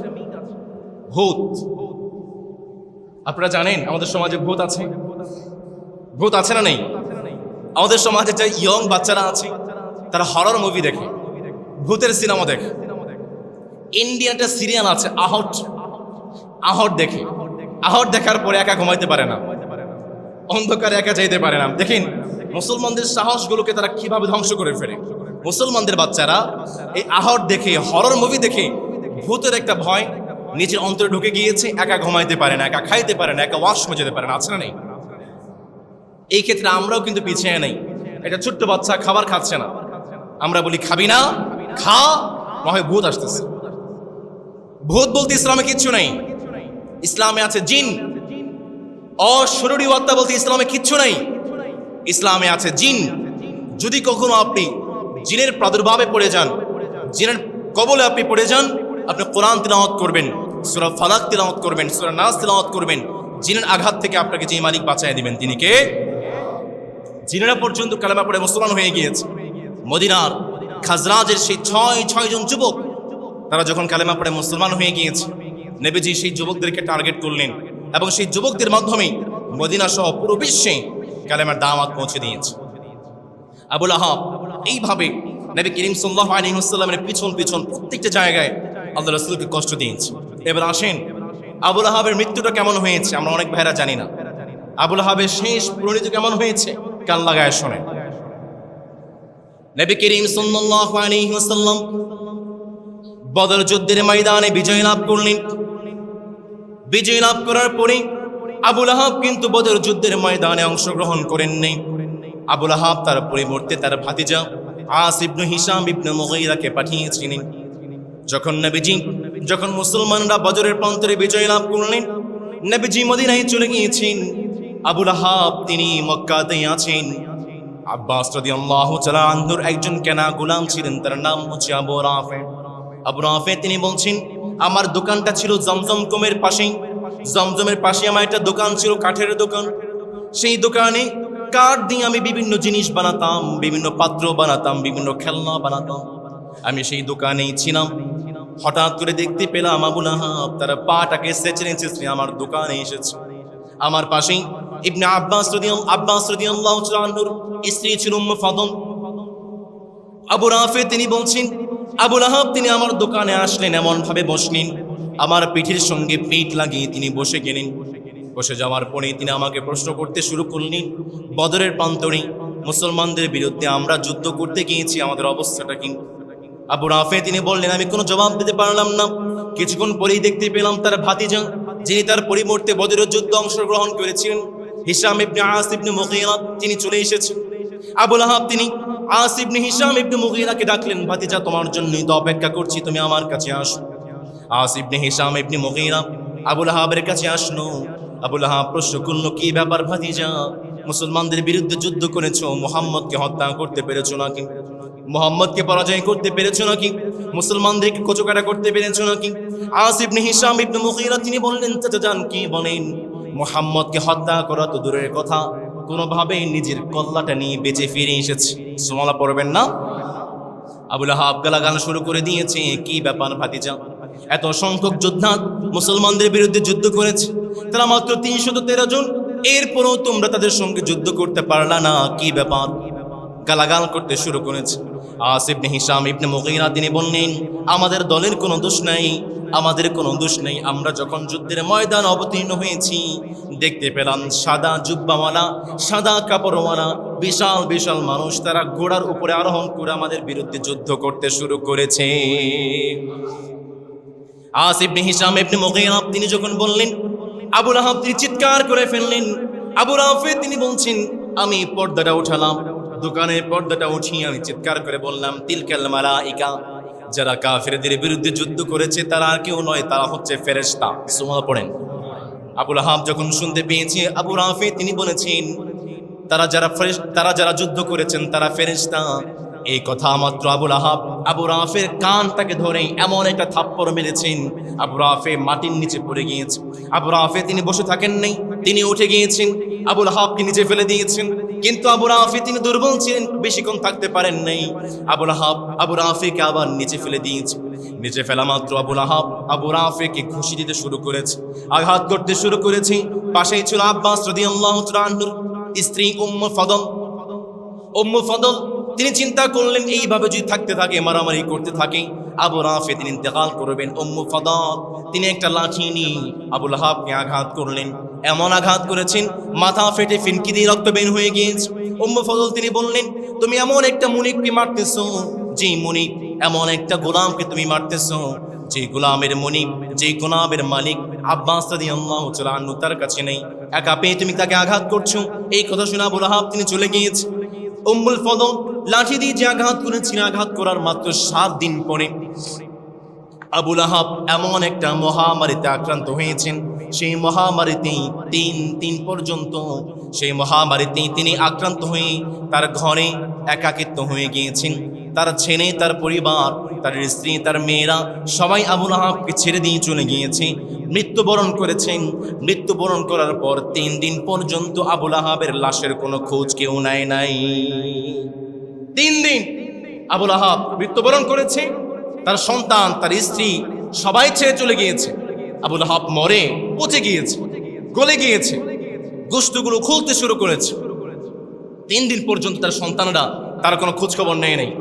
ভূত। আপনারা জানেন আমাদের সমাজে ভূত আছে, ভূত আছে না নেই? আমাদের সমাজে যে ইয়ং বাচ্চারা আছে তারা হরর মুভি দেখে, ভূতের সিনেমা দেখে। ইন্ডিয়ান একটা সিরিয়াল আছে আহট, আহট দেখে। আহট দেখার পরে একা ঘুমাইতে পারে না, অন্ধকারে একা যাইতে পারে না। দেখেন মুসলমানদের সাহসগুলোকে তারা কিভাবে ধ্বংস করে ফেলে। মুসলমানদের বাচ্চারা এই আহট দেখে, হরর মুভি দেখে ভূতের একটা ভয় নিজের অন্তরে ঢুকে গিয়েছে, একা ঘুমাইতে পারে না, একা খাইতে পারে না, একা ওয়াশরুমে যেতে পারে না। আছে না নেই? এই ক্ষেত্রে আমরাও কিন্তু পিছিয়ে নেই। একটা ছোট্ট বাচ্চা খাবার খাচ্ছে না, আমরা বলি খাবি না, খা, না হয় ভূত আসতেছে। ভূত বলতে ইসলামে কিচ্ছু নেই। ইসলামে আছে জিন। অশরীরী আত্মা বলতে ইসলামে কিচ্ছু নেই। ইসলামে আছে জিন। যদি কখনো আপনি জিনের প্রাদুর্ভাবে পড়ে যান, জিনের কবলে আপনি পড়ে যান, আপনি কোরআন তিলাওয়াত করবেন, সূরা ফালাক তিলাওয়াত করবেন, সূরা নাস তিলাওয়াত করবেন, জিনের আঘাত থেকে আপনাকে যে মালিক বাঁচায় দিবেন তিনি কে? জিনেরা পর্যন্ত কালেমা পড়ে মুসলমান হয়ে গিয়েছে। মদিনার খাজরাজের সেই ছয় জন যুবক, তারা যখন কালেমা পড়ে মুসলমান হয়ে গিয়েছে, নবীজি সেই যুবকদেরকে টার্গেট করলেন এবং সেই যুবকদের মাধ্যমে মদিনা সহ পুরো বিশ্বে কালেমার দাওয়াত পৌঁছে দিয়েছে। আবু লাহাব এইভাবে নবী করিম সাল্লাল্লাহু আলাইহি ওয়াসাল্লামের পিছন পিছন প্রত্যেকটা জায়গায় আল্লাহ রাসূলকে কষ্ট দিয়েছে। এবার আসেন আবু লাহাবের মৃত্যুটা কেমন হয়েছে আমরা অনেক ভাইরা জানি না। আবু লাহাবের শেষ পরিণতি কেমন হয়েছে কান লাগায় শোনেন। নবী করিম সাল্লাল্লাহু আলাইহি ওয়াসাল্লাম বদর যুদ্ধের ময়দানে বিজয় লাভ করলেন। বিজয় লাভ করার পরে আবু লাহাব কিন্তু বদর যুদ্ধের ময়দানে অংশগ্রহণ করেননি। আবু লাহাব তার পরিবর্তে তার ভাতিজা আস ইবনে হিশাম ইবনে মুগীরাকে পাঠিয়েছিলেন। যখন মুসলমানরা বদরের প্রান্তরে বিজয় লাভ করলেন, নবীজি মদিনায় চলে গিয়েছেন। আবু লাহাব তিনি মক্কাতেই আছেন। আব্বাস রাদিয়াল্লাহু তাআলা আনহুর একজন কেনা গোলাম ছিলেন, তার নাম হচ্ছে আবু রাফে। আবু রাফে তিনি বলছেন, আমার দোকানটা ছিল জমজম কুমের পাশেই। জমজমের পাশে আমার একটা দোকান ছিল, কাঠের দোকান। সেই দোকানে কাঠ দিয়ে আমি বিভিন্ন জিনিস বানাতাম, বিভিন্ন পাত্র বানাতাম, বিভিন্ন খেলনা বানাতাম। আমি সেই দোকানেই ছিলাম। হঠাৎ করে দেখতে পেলাম আবু লাহাব তার পাটাকে সেচড়ে আমার দোকানে এসেছে। আমার পাশেই ইবনে আব্বাস রাদিয়াল্লাহু তাআলা আনহুর স্ত্রী ছিল উম্মে ফাদল। আবু রাফে তিনি বলছেন, আবু লাহাব তিনি আমার দোকানে আসলেন, এমন ভাবে বসলেন, আমার পিঠের সঙ্গে পিঠ লাগিয়ে তিনি বসে গেলেন। বসে যাওয়ার পরে তিনি আমাকে প্রশ্ন করতে শুরু করলেন, বদরের প্রান্তরে মুসলমানদের বিরুদ্ধে আমরা যুদ্ধ করতে গিয়েছি, আমাদের অবস্থাটা কি? আবু রাফে তিনি বললেন, আমি কোনো জবাব দিতে পারলাম না। কিছুক্ষণ পরেই দেখতে পেলাম তার ভাতিজা, যিনি তার পরিবর্তে বদরের যুদ্ধে অংশগ্রহণ করেছিলেন, হিশাম ইবনে আস ইবনে মুগীরা, তিনি চলে এসেছেন। আবু লাহাব তিনি আস ইবনে হিশাম ইবনে মুগীরাকে ডাকলেন, ভাতিজা তোমার জন্যই তো অপেক্ষা করছি, তুমি আমার কাছে আসো। আস ইবনে হিশাম ইবনে মুগীরা আবু লাহাবের কাছে আসলো। আবু লাহাব প্রশ্ন করলো, কি ব্যাপার ভাতিজা, মুসলমানদের বিরুদ্ধে যুদ্ধ করেছো, মুহাম্মদকে হত্যা করতে পেরেছো নাকি? মুহাম্মদকে পরাজয় করতে পেরেছো নাকি? মুসলমানদেরকে কচুকাটা করতে পেরেছো নাকি? আস ইবনে হিশাম ইবনে মুগীরা তিনি বললেন, চাচা জান কি বলেন? মুহাম্মদকে হত্যা করা তো দূরের কথা, কোনোভাবেই নিজের কল্লাটা নিয়ে বেঁচে ফিরে এসেছে। সুবহানাল্লাহ পড়বেন না? আবু লাহাব গালাগাল শুরু করে দিয়েছে, কি ব্যাপার ভাতিজা, এত সংখ্যক যোদ্ধা মুসলমানদের বিরুদ্ধে যুদ্ধ করেছে, তারা মাত্র 313 জন, এরপরও তোমরা তাদের সঙ্গে যুদ্ধ করতে পারলা না, কি ব্যাপার? গালাগাল করতে শুরু করেছে। আস ইবনে হিশাম ইবনে মুগীরা তিনি বললেন, আমাদের দলের কোনো দোষ নাই, আমাদের কোনো দোষ নেই। আমরা যখন যুদ্ধের ময়দান অবতীর্ণ হয়েছি, দেখতে পেলাম সাদা জুব্বাওয়ালা, সাদা কাপড়ওয়ালা বিশাল বিশাল মানুষ, তারা ঘোড়ার উপরে আরোহণ করে আমাদের বিরুদ্ধে যুদ্ধ করতে শুরু করেছে। আস ইবনে হিশাম ইবনে মুগীরা তিনি যখন বললেন, আবু লাহাব তিনি চিৎকার করে ফেললেন। আবু রাফে তিনি বলছেন, আমি পর্দাটা উঠালাম, দোকানের পর্দাটা উঠিয়ে আমি চিৎকার করে বললাম, তিলকাল মালাইকা, যারা কাফেরদের বিরুদ্ধে যুদ্ধ করেছে তারা আর কেউ নয়, তারা হচ্ছে ফেরেশতা। সুবহানাল্লাহ পড়েন। আবু লাহাব যখন শুনতে পেয়েছে, আবু রাফে তিনি বলেছেন, তারা যারা যুদ্ধ করেছেন তারা ফেরেশতা। এই কথা মাত্র আবু রাফের কানটাকে ধরে এমন একটা থাপ্পড় মেরেছেন, আবু রাফে মাটির নিচে পড়ে গিয়েছে। আবু রাফে তিনি বসে থাকেন নাই, তিনি উঠে গিয়েছেন, আবু লাহাবকে নিচে ফেলে দিয়েছেন। কিন্তু আবু রাফি তিনি দুর্বল ছিলেন, বেশিক্ষণ থাকতে পারেন নাই। আবু রাফিকে আবার নিচে ফেলে দিয়েছে। নিচে ফেলা মাত্র আবু রাফিকে ঘুষি দিতে শুরু করেছে, আঘাত করতে শুরু করেছে। পাশেই ছিল আব্বাস রাদিয়াল্লাহু তাআলা আনহুর স্ত্রী উম্মু ফদল। তিনি চিন্তা করলেন এইভাবে যদি থাকতে থাকে, মারামারি করতে থাকে, আবু রাফি তিনি ইন্তেকাল করবেন। উম্মু ফদল তিনি একটা লাঠি নিয়ে আবু লাহাবকে আঘাত করলেন। এমন আঘাত করেছেন মাথা ফেটে ফিনকি দিয়ে রক্ত বের হয়ে গিয়েছে। উম্মু ফদল তিনি বললেন, তুমি এমন একটা মুনিককে মারতেছো, যে মুনিক, এমন একটা গোলামকে তুমি মারতেছো যে গোলামের মুনিক, যে গোলামের মালিক আব্বাস রাদিয়াল্লাহু তাআলা আনহু তার কাছে নেই, একা পেয়ে তুমি তাকে আঘাত করছো। এই কথা শুনে আবু লাহাব তিনি চলে গিয়েছে। উম্মুল ফদল লাঠি দিয়ে যে আঘাত করেছিলেন, আঘাত করার মাত্র 7 দিন পরে আবু লাহাব এমন একটা মহামারীতে আক্রান্ত হয়েছেন, সেই মহামারীতেই 3 দিন পর্যন্ত সেই মহামারীতেই তিনি আক্রান্ত হয়ে তার ঘরে একাকিত্ব হয়ে গিয়েছেন। তার ছেলে, তার পরিবার, তার স্ত্রী, তার মেয়েরা সবাই আবু লাহাবকে ছেড়ে দিয়ে চলে গিয়েছে, মৃত্যুবরণ করেছেন। মৃত্যুবরণ করার পর 3 দিন পর্যন্ত আবু লাহাবের লাশের কোনো খোঁজ কেউ নেয় নাই। 3 দিন আবু লাহাব মৃত্যুবরণ করেছে, তার সন্তান, তার স্ত্রী সবাই ছেড়ে চলে গিয়েছে। আবু লাহাব মরে পচে গিয়েছে, গলে গিয়েছে, গোশতগুলো খুলতে শুরু করেছে। 3 দিন পর্যন্ত তার সন্তানরা তার কোনো খোঁজ খবর নেয় নাই।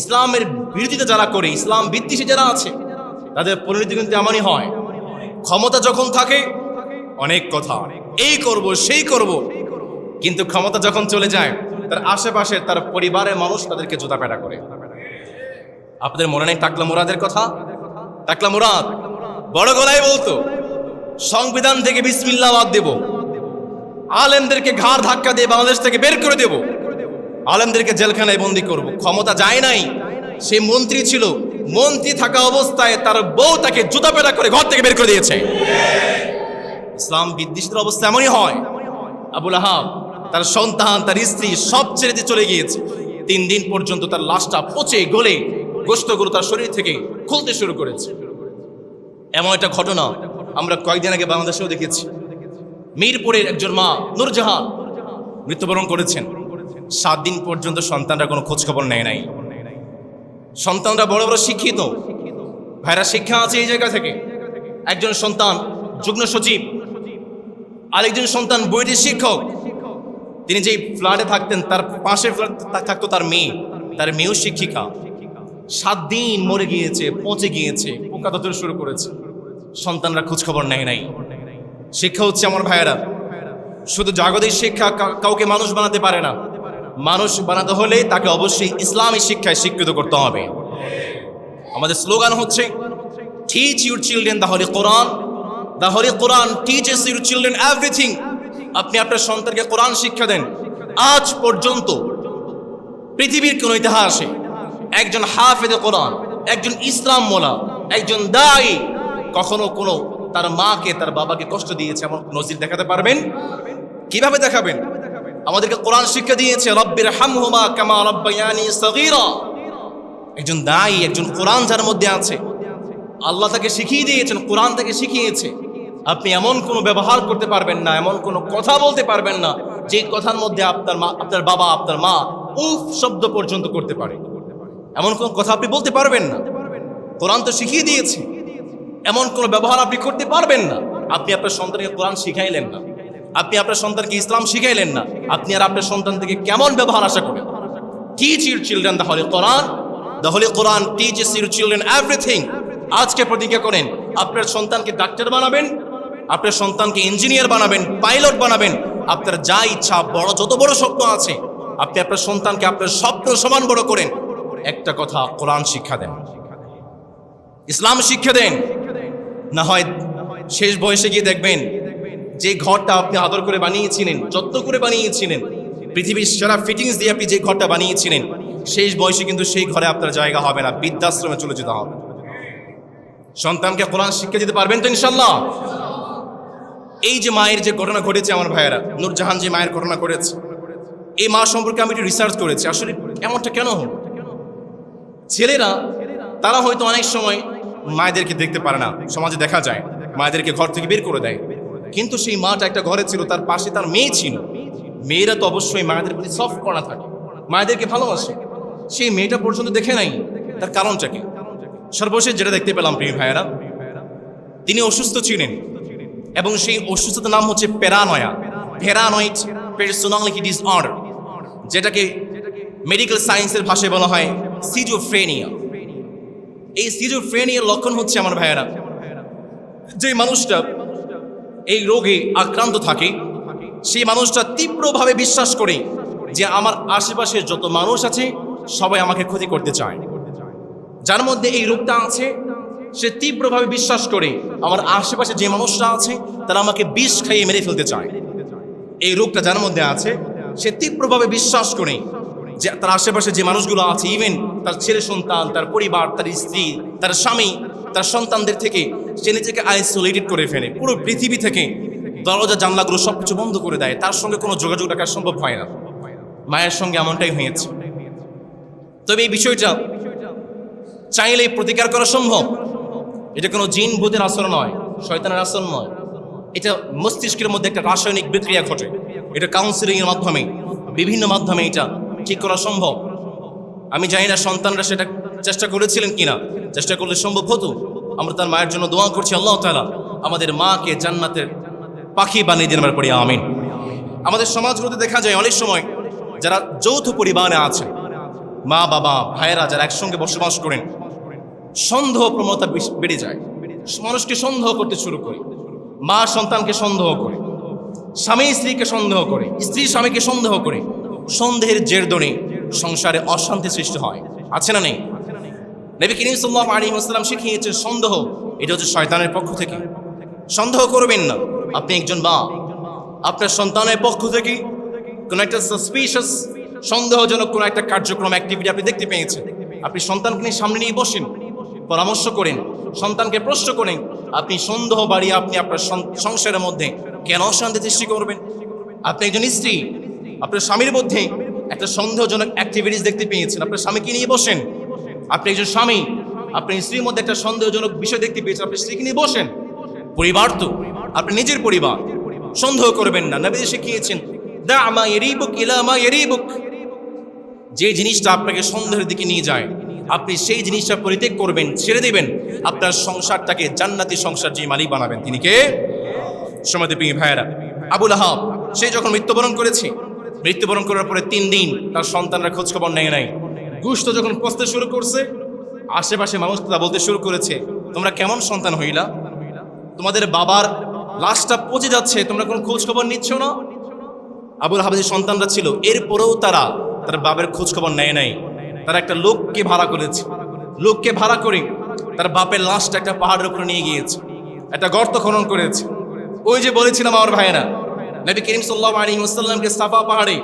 ইসলামের বিরোধিতা যারা করে, ইসলাম বিদ্বেষী যারা আছে, তাদের পরিণতি কিন্তু এমনই হয়। ক্ষমতা যখন থাকে অনেক কথা, এই করব সেই করব, কিন্তু ক্ষমতা যখন চলে যায় তার আশেপাশে তার পরিবারের মানুষ তাদেরকে জুতা পেটা করে। আপনাদের মনে নেই টাকলা মুরাদের কথা? টাকলা মুরাদ বড় গলায় বলতো, সংবিধান থেকে বিসমিল্লাহ বাদ দেব, আলেমদেরকে ঘাড় ধাক্কা দিয়ে বাংলাদেশ থেকে বের করে দেব, আলেমদেরকে জেলখানায় বন্দী করব। ক্ষমতা যায় নাই, সে মন্ত্রী ছিল, মন্ত্রী থাকা অবস্থায় তার বউ তাকে জুতা পেটা করে ঘর থেকে বের করে দিয়েছে। ইসলাম বিদ্বেষীদের অবস্থা এমনই হয়। আবু লাহাব তার সন্তান, তার স্ত্রী সব ছেড়ে দিয়ে চলে গিয়েছে। 3 দিন পর্যন্ত তার লাশটা পচে গলে গোশতগুলো তার শরীর থেকে খুলতে শুরু করেছে। এমন একটা ঘটনা আমরা কয়েকদিন আগে বাংলাদেশেও দেখেছি। মিরপুরের একজন মা নূরজাহান মৃত্যুবরণ করেছেন। 7 দিন পর্যন্ত সন্তানরা কোনো খোঁজ খবর নেয় নাই। সন্তানরা বড় বড় শিক্ষিত, ভাইরা শিক্ষা আছে এই জায়গা থেকে। একজন সন্তান যুগ্ম সচিব, আরেকজন সন্তান বইটির শিক্ষক। তিনি যেই ফ্ল্যাটে থাকতেন তার পাশে ফ্ল্যাট থাকতো তার মেয়ে, তার মেয়েও শিক্ষিকা। 7 দিন মরে গিয়েছে, পচে গিয়েছে, পোকা ধরতে শুরু করেছে। সন্তানরা খোঁজ খবর নেয় নাই। শিক্ষা হচ্ছে আমার ভাইয়েরা, শুধু জাগতিক শিক্ষা কাউকে মানুষ বানাতে পারে না। মানুষ বানাতে হলে তাকে অবশ্যই ইসলামী শিক্ষায় শিক্ষিত করতে হবে। আমাদের স্লোগান হচ্ছে teach your children the Holi Quran, the Holi Quran teaches your children everything. আপনি আপনার সন্তানকে কোরআন শিক্ষা দেন। আজ পর্যন্ত পৃথিবীর কোন ইতিহাসে একজন হাফেজে কোরআন, একজন ইসলাম মোলা, একজন দায়ী কখনো কোনো তার মাকে, তার বাবাকে কষ্ট দিয়েছে এমন নজির দেখাতে পারবেন? কিভাবে দেখাবেন? আমাদেরকে কোরআন শিক্ষা দিয়েছে রব্বির হামহুমা কামা রাব্বায়ানি সগীরা। একজন দায়ী, একজন কোরআন যার মধ্যে আছে, আল্লাহ তাকে শিখিয়ে দিয়েছেন, কোরআন তাকে শিখিয়েছে। আপনি এমন কোনো ব্যবহার করতে পারবেন না, এমন কোনো কথা বলতে পারবেন না যে কথার মধ্যে আপনার মা, আপনার বাবা, আপনার মা উফ শব্দ পর্যন্ত করতে পারে। এমন কোনো কথা আপনি বলতে পারবেন না, কোরআন তো শিখিয়ে দিয়েছে। এমন কোনো ব্যবহার আপনি করতে পারবেন না। আপনি আপনার সন্তানকে কোরআন শিখাইলেন না, আপনি আপনার সন্তানকে ইসলাম শিখাইলেন না, আপনি আর আপনার সন্তান থেকে কেমন ব্যবহার আশা করেন? Teach your children the Holi Quran, the Holi Quran teaches your children everything. আজকে প্রতিজ্ঞা করেন, আপনার সন্তানকে ডাক্তার বানাবেন, আপনার সন্তানকে ইঞ্জিনিয়ার বানাবেন, পাইলট বানাবেন, আপনার যা ইচ্ছা, বড় যত বড় স্বপ্ন আছে, আপনি আপনার সন্তানকে আপনার স্বপ্ন সমান বড় করেন। একটা কথা, কোরআন শিক্ষা দেন, ইসলাম শিক্ষা দেন। না হয় শেষ বয়সে গিয়ে দেখবেন যে ঘরটা আপনি আদর করে বানিয়েছিলেন, যত্ন করে বানিয়েছিলেন, পৃথিবীর সেরা ফিটিংস দিয়ে আপনি যে ঘরটা বানিয়েছিলেন, শেষ বয়সে কিন্তু সেই ঘরে আপনার জায়গা হবে না, বৃদ্ধাশ্রমে চলে যেতে হবে। সন্তানকে কোরআন শিক্ষা দিতে পারবেন তো ইনশাল্লাহ? এই যে মায়ের যে ঘটনা ঘটেছে আমার ভাইয়েরা, নূরজাহান যে মায়ের ঘটনা করেছে, এই মা সম্পর্কে আমি একটু রিসার্চ করেছি। আসলে এমনটা কেন হলো? ছেলেরা তারা হয়তো অনেক সময় মায়েদেরকে দেখতে পারে না, সমাজে দেখা যায় মায়েদেরকে ঘর থেকে বের করে দেয়। কিন্তু সেই মাটা একটা ঘরে ছিল, তার পাশে তার মেয়ে ছিল। মেয়েরা তো অবশ্যই মায়েদের প্রতি সফট করা থাকে, মায়েদেরকে ভালোবাসে। সেই মেয়েটা পর্যন্ত দেখে নাই, তার কারণটা কি? সর্বশেষ যেটা দেখতে পেলাম প্রিয় ভাইয়েরা, তিনি অসুস্থ ছিলেন এবং সেই অসুস্থতার নাম হচ্ছে প্যারানয়েড পার্সোনালিটি ডিসঅর্ডার, যেটাকে মেডিকেল সায়েন্সের ভাষায় বলা হয় সিজোফ্রেনিয়া। এই সিজোফ্রেনিয়ার লক্ষণ হচ্ছে আমার ভাইয়েরা, যে মানুষটা এই রোগে আক্রান্ত থাকে সেই মানুষটা তীব্রভাবে বিশ্বাস করে যে আমার আশেপাশে যত মানুষ আছে সবাই আমাকে ক্ষতি করতে চায়। যার মধ্যে এই রোগটা আছে সে তীব্রভাবে বিশ্বাস করে আমার আশেপাশে যে মানুষরা আছে তারা আমাকে বিষ খাইয়ে মেরে ফেলতে চায়। এই রোগটা যার মধ্যে আছে সে তীব্রভাবে বিশ্বাস করে যে তার আশেপাশে যে মানুষগুলো আছে, ইভেন তার ছেলে সন্তান, তার পরিবার, তার স্ত্রী, তার স্বামী, তার সন্তানদের থেকে সে নিজেকে আইসোলেটেড করে ফেলে। পুরো পৃথিবী থেকে দরজা জানলাগুলো সবকিছু বন্ধ করে দেয়, তার সঙ্গে কোনো যোগাযোগ রাখা সম্ভব হয় না। মায়ের সঙ্গে এমনটাই হয়েছে। তবে এই বিষয়টা চাইলেই প্রতিকার করা সম্ভব। এটা কোনো জিন ভূতের আসর নয়, শয়তানের আসর নয়। এটা মস্তিষ্কের মধ্যে একটা রাসায়নিক বিক্রিয়া ঘটে। এটা কাউন্সিলিংয়ের মাধ্যমে, বিভিন্ন মাধ্যমে এটা ঠিক করা সম্ভব। আমি জানি না সন্তানরা সেটা চেষ্টা করেছিলেন কিনা, চেষ্টা করলে সম্ভব হতো। আমরা তার মায়ের জন্য দোয়া করছি, আল্লাহ তাআলা আমাদের মাকে জান্নাতের পাখি বানিয়ে দিন, আমরা পড়ি আমিন। আমাদের সমাজগুলোতে দেখা যায় অনেক সময় যারা যৌথ পরিবারে আছে, মা বাবা ভাইয়েরা যারা একসঙ্গে বসবাস করেন, সন্দেহ প্রবণতা বেড়ে যায়। মানুষকে সন্দেহ করতে শুরু করে, মা সন্তানকে সন্দেহ করে, স্বামী স্ত্রীকে সন্দেহ করে, স্ত্রী স্বামীকে সন্দেহ করে। সন্দেহের জের ধরে সংসারে অশান্তি সৃষ্টি হয়, আছে না নেই? নবী করিম সাল্লাল্লাহু আলাইহি ওয়াসাল্লাম শিখিয়েছেন সন্দেহ এটা হচ্ছে শয়তানের পক্ষ থেকে। সন্দেহ করবেন না। আপনি একজন মা, আপনার সন্তানের পক্ষ থেকে কোনো একটা সাসপিশিয়াস, সন্দেহজনক কোনো একটা কার্যক্রম, অ্যাক্টিভিটি আপনি দেখতে পেয়েছেন, আপনি সন্তানকে নিয়ে সামনে নিয়ে বসেন, পরামর্শ করেন, সন্তানকে প্রশ্ন করেন। আপনি সন্দেহ বাড়িয়ে আপনি আপনার সংসারের মধ্যে কেন অশান্তি সৃষ্টি করবেন? আপনি একজন স্ত্রী, আপনার স্বামীর মধ্যে একটা সন্দেহজনক অ্যাক্টিভিটিস দেখতে পেয়েছেন, আপনার স্বামীকে নিয়ে বসেন। আপনি একজন স্বামী, আপনার স্ত্রীর মধ্যে একটা সন্দেহজনক বিষয় দেখতে পেয়েছেন, আপনি স্ত্রীকে নিয়ে বসেন। পরিবার তো আপনি নিজের পরিবার, সন্দেহ করবেন না। নবী শিখিয়েছেন দা মা ইয়ারিবুক ইলা মা ইয়ারিবুক, যে জিনিসটা আপনাকে সন্দেহের দিকে নিয়ে যায় আপনি সেই জিনিসটা পরিত্যাগ করবেন, ছেড়ে দেবেন। আপনার সংসারটাকে জান্নাতি সংসার যে মালিক বানাবেন তিনি কে? সমাজে প্রিয় ভাইয়েরা, আবু লাহাব সে যখন মৃত্যুবরণ করেছে, মৃত্যুবরণ করার পরে 3 দিন তার সন্তানরা খোঁজ খবর নেয় নাই। গোশত যখন পচতে শুরু করছে, আশেপাশে মানুষ তা বলতে শুরু করেছে, তোমরা কেমন সন্তান হইলা? তোমাদের বাবার লাশটা পচে যাচ্ছে, তোমরা কোনো খোঁজ খবর নিচ্ছ না? আবু লাহাবের যে সন্তানরা ছিল এরপরেও তারা তার বাবার খোঁজ খবর নেয় নাই। তারা একটা লোককে ভাড়া করেছে, লোককে ভাড়া করে তার বাপের লাশটা একটা পাহাড়ের উপরে নিয়ে গিয়েছে, একটা গর্ত খনন করেছে। ওই যে বলেছিলাম আমার ভাইয়েরা, নবী করিম সাল্লাল্লাহু আলাইহি ওয়াসাল্লামকে সাফা পাহাড়ে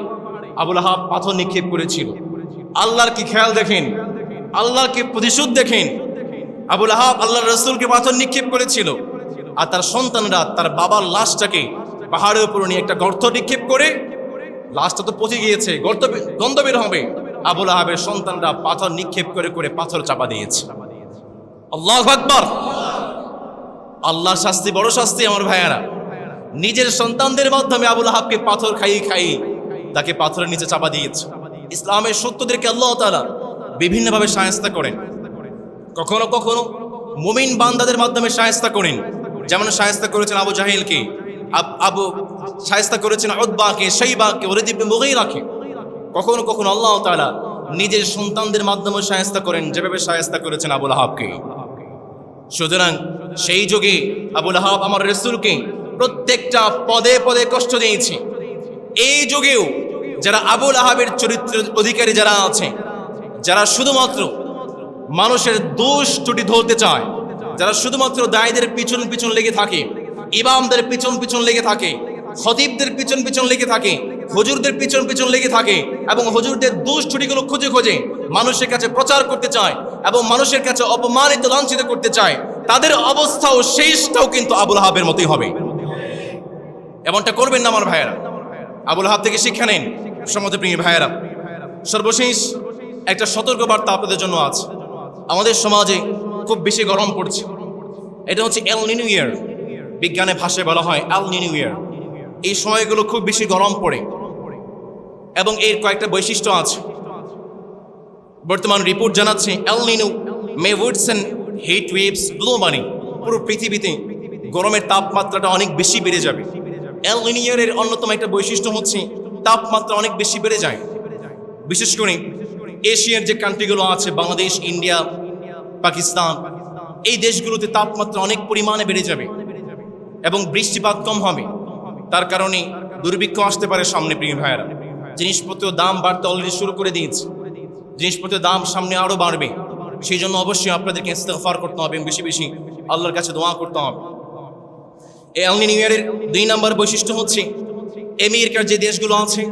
আবু লাহাব পাথর নিক্ষেপ করেছিল। আল্লাহর কি খেয়াল দেখেন, আল্লাহর কি প্রতিশোধ দেখেন। আবু লাহাব আল্লাহর রাসূলকে পাথর নিক্ষেপ করেছিল, আর তার সন্তানরা তার বাবার লাশটাকে পাহাড়ের উপর নিয়ে একটা গর্ত নিক্ষেপ করে, লাশটা তো পচে গিয়েছে, গন্ধ বের হবে। আবু লাহাবের সন্তানরা পাথর নিক্ষেপ করে করে পাথর চাপা দিয়েছে। আল্লাহু আকবার। আল্লাহর শাস্তি বড় শাস্তি আমার ভাইয়েরা। নিজের সন্তানদের মাধ্যমে আবু লাহাবকে পাথর খাইয়ে খাইয়ে তাকে পাথরের নিচে চাপা দিয়েছে। ইসলামের সত্যদেরকে আল্লাহ তাআলা বিভিন্নভাবে শায়েস্তা করেন। কখনো কখনো মুমিন বান্দাদের মাধ্যমে শায়েস্তা করেন, যেমন শায়েস্তা করেছেন আবু জাহেলকে, শায়েস্তা করেছেন উতবাকে, শাইবাকে, ওয়ালিদ ইবনে মুগীরাকে। কখনো কখনো আল্লাহ তাআলা নিজের সন্তানদের মাধ্যমে শায়েস্তা করেন, যেভাবে শায়েস্তা করেছেন আবু লাহাবকে। সুতরাং সেই যুগে আবু লাহাব আমার রাসূলকে প্রত্যেকটা পদে পদে কষ্ট দিয়েছে। এই যুগেও যারা আবু লাহাবের চরিত্রের অধিকারী যারা আছে, যারা শুধুমাত্র মানুষের দোষ ত্রুটি ধরতে চায়, যারা শুধুমাত্র দায়ীদের পিছন পিছন লেগে থাকে, ইমামদের পিছন পিছন লেগে থাকে, খতিবদের পিছন পিছন লেগে থাকে, হুজুরদের পিছন পিছন লেগে থাকে এবং হুজুরদের দোষ ত্রুটিগুলো খুঁজে খুঁজে মানুষের কাছে প্রচার করতে চায় এবং মানুষের কাছে অপমানিত লাঞ্ছিত করতে চায়, তাদের অবস্থাও শেষটাও কিন্তু আবু লাহাবের মতোই হবে। এমনটা করবেন না আমার ভাইয়েরা। আবু লাহাব থেকে শিক্ষা নেন সমাজের প্রিয় ভাইয়েরা। সর্বশেষ একটা সতর্কবার্তা আপনাদের জন্য আছে। আমাদের সমাজে খুব বেশি গরম পড়ছে, এটা হচ্ছে এল নিনো ইয়ার, বিজ্ঞানের ভাষায় বলা হয় এল নিনো ইয়ার। এই সময়গুলো খুব বেশি গরম পড়ে। এবং এর কয়েকটা বৈশিষ্ট্য আছে। বর্তমান রিপোর্ট জানাচ্ছে এল নিনো মে ওয়ার্সেন হিট ওয়েভস গ্লোবালি, পুরো পৃথিবীতে গরমের তাপমাত্রাটা অনেক বেশি বেড়ে যাবে। এল নিনোর অন্যতম একটা বৈশিষ্ট্য হচ্ছে তাপমাত্রা অনেক বেশি বেড়ে যায়। বিশেষ করে এশিয়ার যে কান্ট্রিগুলো আছে, বাংলাদেশ, ইন্ডিয়া, পাকিস্তান, এই দেশগুলোতে তাপমাত্রা অনেক পরিমাণে বেড়ে যাবে এবং বৃষ্টিপাত কম হবে। তার কারণে দুর্ভিক্ষ আসতে পারে সামনে। প্রিয় ভাইয়েরা, জিনিসপত্রের দাম বাড়তে অলরেডি শুরু করে দিয়েছে, জিনিসপত্রের দাম সামনে আরও বাড়বে। সেই জন্য অবশ্যই আপনাদেরকে ইস্তেগফার করতে হবে, বেশি বেশি আল্লাহর কাছে দোয়া করতে হবে। এই এল নিনোর 2 নম্বর বৈশিষ্ট্য হচ্ছে আমেরিকার যে দেশগুলো আছে,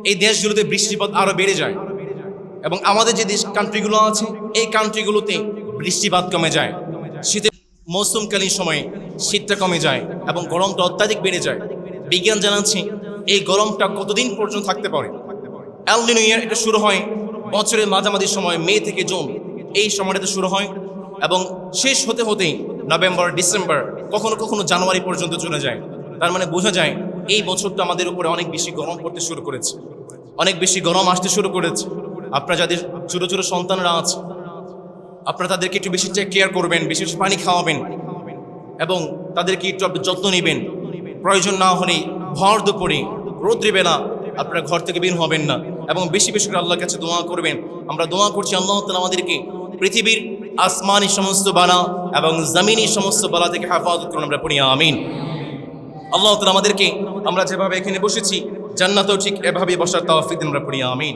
এই দেশগুলোতে বৃষ্টিপাত আরও বেড়ে যায় এবং আমাদের যে দেশ কান্ট্রিগুলো আছে, এই কান্ট্রিগুলোতে বৃষ্টিপাত কমে যায়। শীতের মৌসুমকালীন সময়ে শীতটা কমে যায় এবং গরমটা অত্যাধিক বেড়ে যায়। বিজ্ঞান জানাচ্ছে এই গরমটা কতদিন পর্যন্ত থাকতে পারে। এল নিনো এটা শুরু হয় বছরের মাঝামাঝি সময়, মে থেকে জুন, এই সময়টাতে শুরু হয় এবং শেষ হতে হতেই নভেম্বর, ডিসেম্বর, কখনো কখনো জানুয়ারি পর্যন্ত চলে যায়। তার মানে বোঝা যায় এই বছরটা আমাদের উপরে অনেক বেশি গরম পড়তে শুরু করেছে, অনেক বেশি গরম আসতে শুরু করেছে। আপনারা যাদের ছোটো ছোটো সন্তানরা আছে, আপনারা তাদেরকে একটু বেশি কেয়ার করবেন, বেশি বেশি পানি খাওয়াবেন এবং তাদেরকে একটু যত্ন নেবেন। প্রয়োজন না হলে ভর দুপুরে রৌদ্রবেলা আপনারা ঘর থেকে বের হবেন না এবং বেশি বেশি করে আল্লাহর কাছে দোয়া করবেন। আমরা দোয়া করছি আল্লাহ তাআলা আমাদেরকে পৃথিবীর আসমানি সমস্ত বালা এবং জমিনি সমস্ত বালা থেকে হেফাজত করুন। আমরা পড়ি আমিন। আল্লাহ তাআলা আমাদেরকে আমরা যেভাবে এখানে বসেছি জান্নাতেও ঠিক এভাবেই বসার তৌফিক দিন। আমরা পড়ি আমিন।